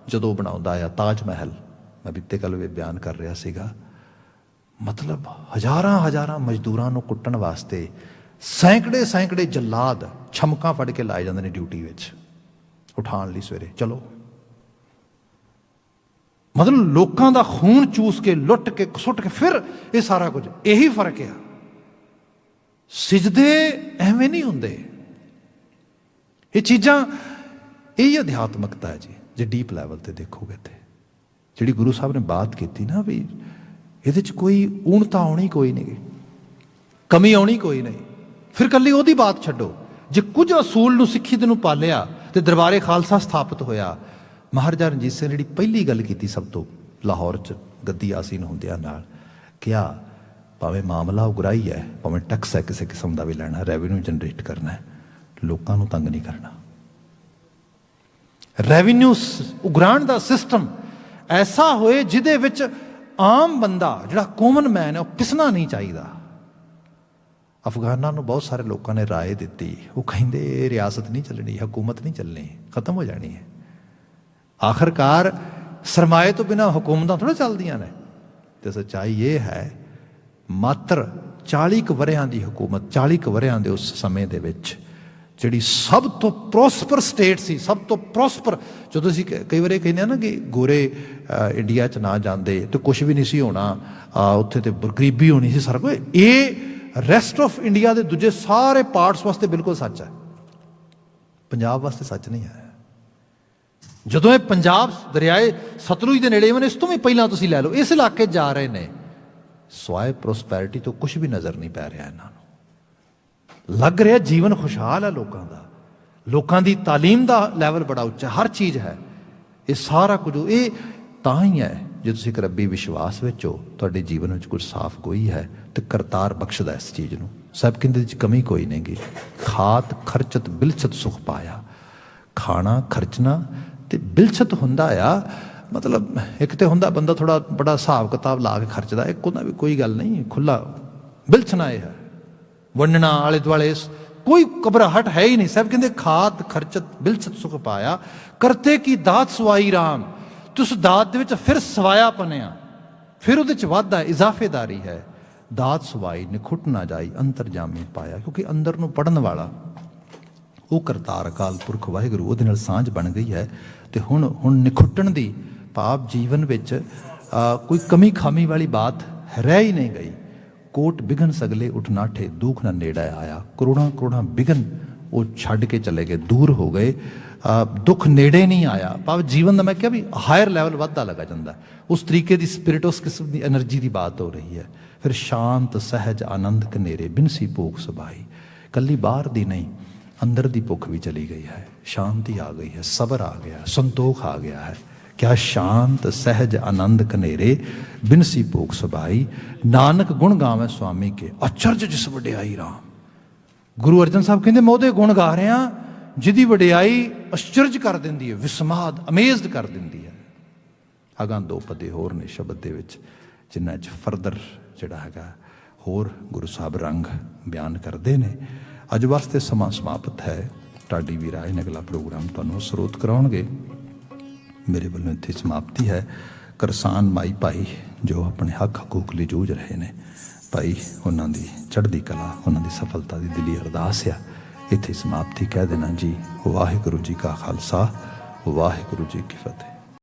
ਜਦੋਂ ਬਣਾਉਂਦਾ ਆ ਤਾਜ ਮਹਿਲ, ਮੈਂ ਬੀਤੇ ਕੱਲ੍ਹ ਵੀ ਬਿਆਨ ਕਰ ਰਿਹਾ ਸੀਗਾ, ਮਤਲਬ ਹਜ਼ਾਰਾਂ ਮਜ਼ਦੂਰਾਂ ਨੂੰ ਕੁੱਟਣ ਵਾਸਤੇ ਸੈਂਕੜੇ ਜੱਲਾਦ ਛਮਕਾਂ ਫੜ ਕੇ ਲਾਏ ਜਾਂਦੇ ਨੇ ਡਿਊਟੀ ਵਿੱਚ, ਉਠਾਉਣ ਲਈ ਸਵੇਰੇ ਚਲੋ। ਮਤਲਬ ਲੋਕਾਂ ਦਾ ਖੂਨ ਚੂਸ ਕੇ, ਲੁੱਟ ਕੇ, ਸੁੱਟ ਕੇ, ਫਿਰ ਇਹ ਸਾਰਾ ਕੁਝ। ਇਹੀ ਫਰਕ ਆ। ਸਿਜਦੇ ਐਵੇਂ ਨਹੀਂ ਹੁੰਦੇ। ਇਹ ਚੀਜ਼ਾਂ, ਇਹੀ ਅਧਿਆਤਮਕਤਾ ਹੈ ਜੀ। ਜੇ ਡੀਪ ਲੈਵਲ ਤੇ ਦੇਖੋਗੇ ਤੇ ਜਿਹੜੀ ਗੁਰੂ ਸਾਹਿਬ ਨੇ ਬਾਤ ਕੀਤੀ ਨਾ, ਵੀ ਇਹਦੇ 'ਚ ਕੋਈ ਊਣਤਾ ਆਉਣੀ ਕੋਈ ਨਹੀਂ, ਕਮੀ ਆਉਣੀ ਕੋਈ ਨਹੀਂ। ਫਿਰ ਇਕੱਲੀ ਉਹਦੀ ਬਾਤ ਛੱਡੋ, ਜੇ ਕੁਝ ਅਸੂਲ ਨੂੰ ਸਿੱਖੀ ਦੇ ਨੂੰ ਪਾਲਿਆ ਤੇ ਦਰਬਾਰੇ ਖਾਲਸਾ ਸਥਾਪਿਤ ਹੋਇਆ। ਮਹਾਰਾਜਾ ਰਣਜੀਤ ਸਿੰਘ ਨੇ ਜਿਹੜੀ ਪਹਿਲੀ ਗੱਲ ਕੀਤੀ ਸਭ ਤੋਂ, ਲਾਹੌਰ 'ਚ ਗੱਦੀ ਆਸੀਨ ਹੁੰਦਿਆਂ ਨਾਲ ਕਿਹਾ, ਭਾਵੇਂ ਮਾਮਲਾ ਉਗਰਾਹੀ ਹੈ, ਭਾਵੇਂ ਟੈਕਸ ਹੈ ਕਿਸੇ ਕਿਸਮ ਦਾ ਵੀ ਲੈਣਾ, ਰੈਵਨਿਊ ਜਨਰੇਟ ਕਰਨਾ ਹੈ, ਲੋਕਾਂ ਨੂੰ ਤੰਗ ਨਹੀਂ ਕਰਨਾ। ਰੈਵਨਿਊ ਉਗਰਾਉਣ ਦਾ ਸਿਸਟਮ ਐਸਾ ਹੋਏ ਜਿਹਦੇ ਵਿੱਚ ਆਮ ਬੰਦਾ, ਜਿਹੜਾ ਕਾਮਨ ਮੈਨ ਹੈ, ਉਹ ਪਿਸਣਾ ਨਹੀਂ ਚਾਹੀਦਾ। ਅਫਗਾਨਾਂ ਨੂੰ ਬਹੁਤ ਸਾਰੇ ਲੋਕਾਂ ਨੇ ਰਾਏ ਦਿੱਤੀ, ਉਹ ਕਹਿੰਦੇ ਇਹ ਰਿਆਸਤ ਨਹੀਂ ਚੱਲਣੀ, ਹਕੂਮਤ ਨਹੀਂ ਚੱਲਣੀ, ਖਤਮ ਹੋ ਜਾਣੀ ਹੈ। ਆਖਰਕਾਰ ਸਰਮਾਏ ਤੋਂ ਬਿਨਾਂ ਹਕੂਮਤਾਂ ਥੋੜ੍ਹਾ ਚੱਲਦੀਆਂ ਨੇ। ਤੇ ਸੱਚਾਈ ਇਹ ਹੈ, ਮਾਤਰ 40 ਕੁ ਵਰ੍ਹਿਆਂ ਦੀ ਹਕੂਮਤ, 40 ਕੁ ਵਰ੍ਹਿਆਂ ਦੇ ਉਸ ਸਮੇਂ ਦੇ ਵਿੱਚ ਜਿਹੜੀ ਸਭ ਤੋਂ ਪ੍ਰੋਸਪਰ ਸਟੇਟ ਸੀ, ਸਭ ਤੋਂ ਪ੍ਰੋਸਪਰ, ਜਦੋਂ ਅਸੀਂ ਕਈ ਵਾਰੀ ਕਹਿੰਦੇ ਆ ਨਾ ਕਿ ਗੋਰੇ ਇੰਡੀਆ 'ਚ ਨਾ ਜਾਂਦੇ ਤੇ ਕੁਛ ਵੀ ਨਹੀਂ ਸੀ ਹੋਣਾ, ਉੱਥੇ ਤੇ ਗਰੀਬੀ ਹੋਣੀ ਸੀ ਸਾਰਾ ਕੁਝ। ਇਹ ਰੈਸਟ ਆਫ ਇੰਡੀਆ ਦੇ ਦੂਜੇ ਸਾਰੇ ਪਾਰਟਸ ਵਾਸਤੇ ਬਿਲਕੁਲ ਸੱਚ ਹੈ, ਪੰਜਾਬ ਵਾਸਤੇ ਸੱਚ ਨਹੀਂ ਹੈ। ਜਦੋਂ ਇਹ ਪੰਜਾਬ ਦਰਿਆਏ ਸਤਲੁਜ ਦੇ ਨੇੜੇ, ਇਵਨ ਇਸ ਤੋਂ ਵੀ ਪਹਿਲਾਂ ਤੁਸੀਂ ਲੈ ਲਓ, ਇਸ ਇਲਾਕੇ ਜਾ ਰਹੇ ਨੇ, ਸਵਾਏ ਪ੍ਰੋਸਪੈਰਿਟੀ ਤੋਂ ਕੁਛ ਵੀ ਨਜ਼ਰ ਨਹੀਂ ਪੈ ਰਿਹਾ ਇਹਨਾਂ ਨੂੰ। ਲੱਗ ਰਿਹਾ ਜੀਵਨ ਖੁਸ਼ਹਾਲ ਹੈ ਲੋਕਾਂ ਦਾ, ਲੋਕਾਂ ਦੀ ਤਾਲੀਮ ਦਾ ਲੈਵਲ ਬੜਾ ਉੱਚਾ, ਹਰ ਚੀਜ਼ ਹੈ। ਇਹ ਸਾਰਾ ਕੁਝ ਇਹ ਤਾਂ ਹੀ ਹੈ ਜੇ ਤੁਸੀਂ ਇੱਕ ਰੱਬੀ ਵਿਸ਼ਵਾਸ ਵਿੱਚ ਹੋ, ਤੁਹਾਡੇ ਜੀਵਨ ਵਿੱਚ ਕੁਝ ਸਾਫ਼ ਕੋਈ ਹੈ ਤੇ ਕਰਤਾਰ ਬਖਸ਼ਦਾ ਇਸ ਚੀਜ਼ ਨੂੰ। ਸਭ ਕਹਿੰਦੇ 'ਚ ਕਮੀ ਕੋਈ ਨਹੀਂ ਗੀ। ਖਾਤ ਖਰਚਤ ਬਿਲਛਤ ਸੁਖ ਪਾਇਆ। ਖਾਣਾ ਖਰਚਣਾ ਤੇ ਬਿਲਛਤ ਹੁੰਦਾ ਆ, ਮਤਲਬ ਇੱਕ ਤੇ ਹੁੰਦਾ ਬੰਦਾ ਥੋੜਾ ਬੜਾ ਹਿਸਾਬ ਕਿਤਾਬ ਲਾ ਕੇ ਖਰਚਦਾ, ਇੱਕ ਹੁੰਦਾ ਵੀ ਕੋਈ ਗੱਲ ਨਹੀਂ, ਖੁੱਲਾ ਬਿਲਛਣਾ ਇਹ ਹੈ, ਵੰਡਣਾ ਆਲੇ ਦੁਆਲੇ, ਕੋਈ ਘਬਰਾਹਟ ਹੈ ਹੀ ਨਹੀਂ। ਸਭ ਕਹਿੰਦੇ ਖਾਤ ਖਰਚਤ ਬਿਲਛਤ ਸੁਖ ਪਾਇਆ, ਕਰਤੇ ਕੀ ਦਾਤ ਸਵਾਈ ਰਾਮ। ਤੇ ਉਸ ਦਾਤ ਦੇ ਵਿੱਚ ਫਿਰ ਸਵਾਇਆ ਪਨਿਆ, ਫਿਰ ਉਹਦੇ 'ਚ ਵਾਧਾ, ਇਜ਼ਾਫੇਦਾਰੀ ਹੈ। ਦਾਤ ਸਵਾਈ ਨਿਖੁੱਟ ਨਾ ਜਾਈ, ਅੰਤਰ ਜਾਮੀ ਪਾਇਆ। ਕਿਉਂਕਿ ਅੰਦਰ ਨੂੰ ਪੜ੍ਹਨ ਵਾਲਾ ਉਹ ਕਰਤਾਰ ਅਕਾਲ ਪੁਰਖ ਵਾਹਿਗੁਰੂ, ਉਹਦੇ ਨਾਲ ਸਾਂਝ ਬਣ ਗਈ ਹੈ। ਤੇ ਹੁਣ ਨਿਖੁੱਟਣ ਦੀ ਭਾਵ ਜੀਵਨ ਵਿੱਚ ਕੋਈ ਕਮੀ ਖਾਮੀ ਵਾਲੀ ਬਾਤ ਰਹਿ ਹੀ ਨਹੀਂ ਗਈ। ਕੋਟ ਬਿਘਨ ਸਗਲੇ ਉੱਠ ਨਾਠੇ, ਦੁੱਖ ਨਾ ਨੇੜੇ ਆਇਆ। ਕਰੋੜਾਂ ਬਿਘਨ ਉਹ ਛੱਡ ਕੇ ਚਲੇ ਗਏ, ਦੂਰ ਹੋ ਗਏ, ਦੁੱਖ ਨੇੜੇ ਨਹੀਂ ਆਇਆ। ਭਾਵ ਜੀਵਨ ਦਾ, ਮੈਂ ਕਿਹਾ ਵੀ ਹਾਇਰ ਲੈਵਲ ਵੱਧਦਾ ਲੱਗਾ ਜਾਂਦਾ, ਉਸ ਤਰੀਕੇ ਦੀ ਸਪਿਰਿਟ, ਉਸ ਕਿਸਮ ਦੀ ਐਨਰਜੀ ਦੀ ਬਾਤ ਹੋ ਰਹੀ ਹੈ। ਫਿਰ ਸ਼ਾਂਤ ਸਹਿਜ ਆਨੰਦ ਕਨੇਰੇ, ਬਿਨਸੀ ਭੋਗ ਸੁਭਾਈ। ਕੱਲੀ ਬਾਹਰ ਦੀ ਨਹੀਂ, ਅੰਦਰ ਦੀ ਭੁੱਖ ਵੀ ਚਲੀ ਗਈ ਹੈ, ਸ਼ਾਂਤੀ ਆ ਗਈ ਹੈ, ਸਬਰ ਆ ਗਿਆ, ਸੰਤੋਖ ਆ ਗਿਆ ਹੈ। ਕਿਆ ਸ਼ਾਂਤ ਸਹਿਜ ਆਨੰਦ ਕਨੇਰੇ, ਬਿਨਸੀ ਭੋਗ ਸੁਭਾਈ। ਨਾਨਕ ਗੁਣ ਗਾਵੇਂ ਸੁਆਮੀ ਕੇ, ਅਚਰਜ ਜਿਸ ਵਡਿਆਈ ਰਾਮ। ਗੁਰੂ ਅਰਜਨ ਸਾਹਿਬ ਕਹਿੰਦੇ ਮੈਂ ਉਹਦੇ ਗੁਣ ਗਾ ਰਿਹਾ ਜਿਹਦੀ ਵਡਿਆਈ ਅਚਰਜ ਕਰ ਦਿੰਦੀ ਹੈ, ਵਿਸਮਾਦ, ਅਮੇਜ਼ਡ ਕਰ ਦਿੰਦੀ ਹੈ। ਅਗਾਂ 2 ਪਦੇ ਹੋਰ ਨੇ ਸ਼ਬਦ ਦੇ ਵਿੱਚ, ਜਿਨ੍ਹਾਂ 'ਚ ਫਰਦਰ ਜਿਹੜਾ ਹੈਗਾ ਹੋਰ ਗੁਰੂ ਸਾਹਿਬ ਰੰਗ ਬਿਆਨ ਕਰਦੇ ਨੇ। ਅੱਜ ਵਾਸਤੇ ਸਮਾਂ ਸਮਾਪਤ ਹੈ। ਤੁਹਾਡੀ ਵੀ ਰਾਏ ਨੇ ਅਗਲਾ ਪ੍ਰੋਗਰਾਮ ਤੁਹਾਨੂੰ ਸਰੋਤ ਕਰਾਉਣਗੇ। ਮੇਰੇ ਵੱਲੋਂ ਇੱਥੇ ਸਮਾਪਤੀ ਹੈ। ਕਿਸਾਨ ਮਾਈ ਭਾਈ ਜੋ ਆਪਣੇ ਹੱਕ ਹਕੂਕ ਲਈ ਜੂਝ ਰਹੇ ਨੇ, ਭਾਈ ਉਹਨਾਂ ਦੀ ਚੜ੍ਹਦੀ ਕਲਾ, ਉਹਨਾਂ ਦੀ ਸਫਲਤਾ ਦੀ ਦਿਲੀ ਅਰਦਾਸ ਆ। ਇੱਥੇ ਸਮਾਪਤੀ ਕਹਿ ਦੇਣਾ ਜੀ। ਵਾਹਿਗੁਰੂ ਜੀ ਕਾ ਖਾਲਸਾ, ਵਾਹਿਗੁਰੂ ਜੀ ਕੀ ਫਤਿਹ।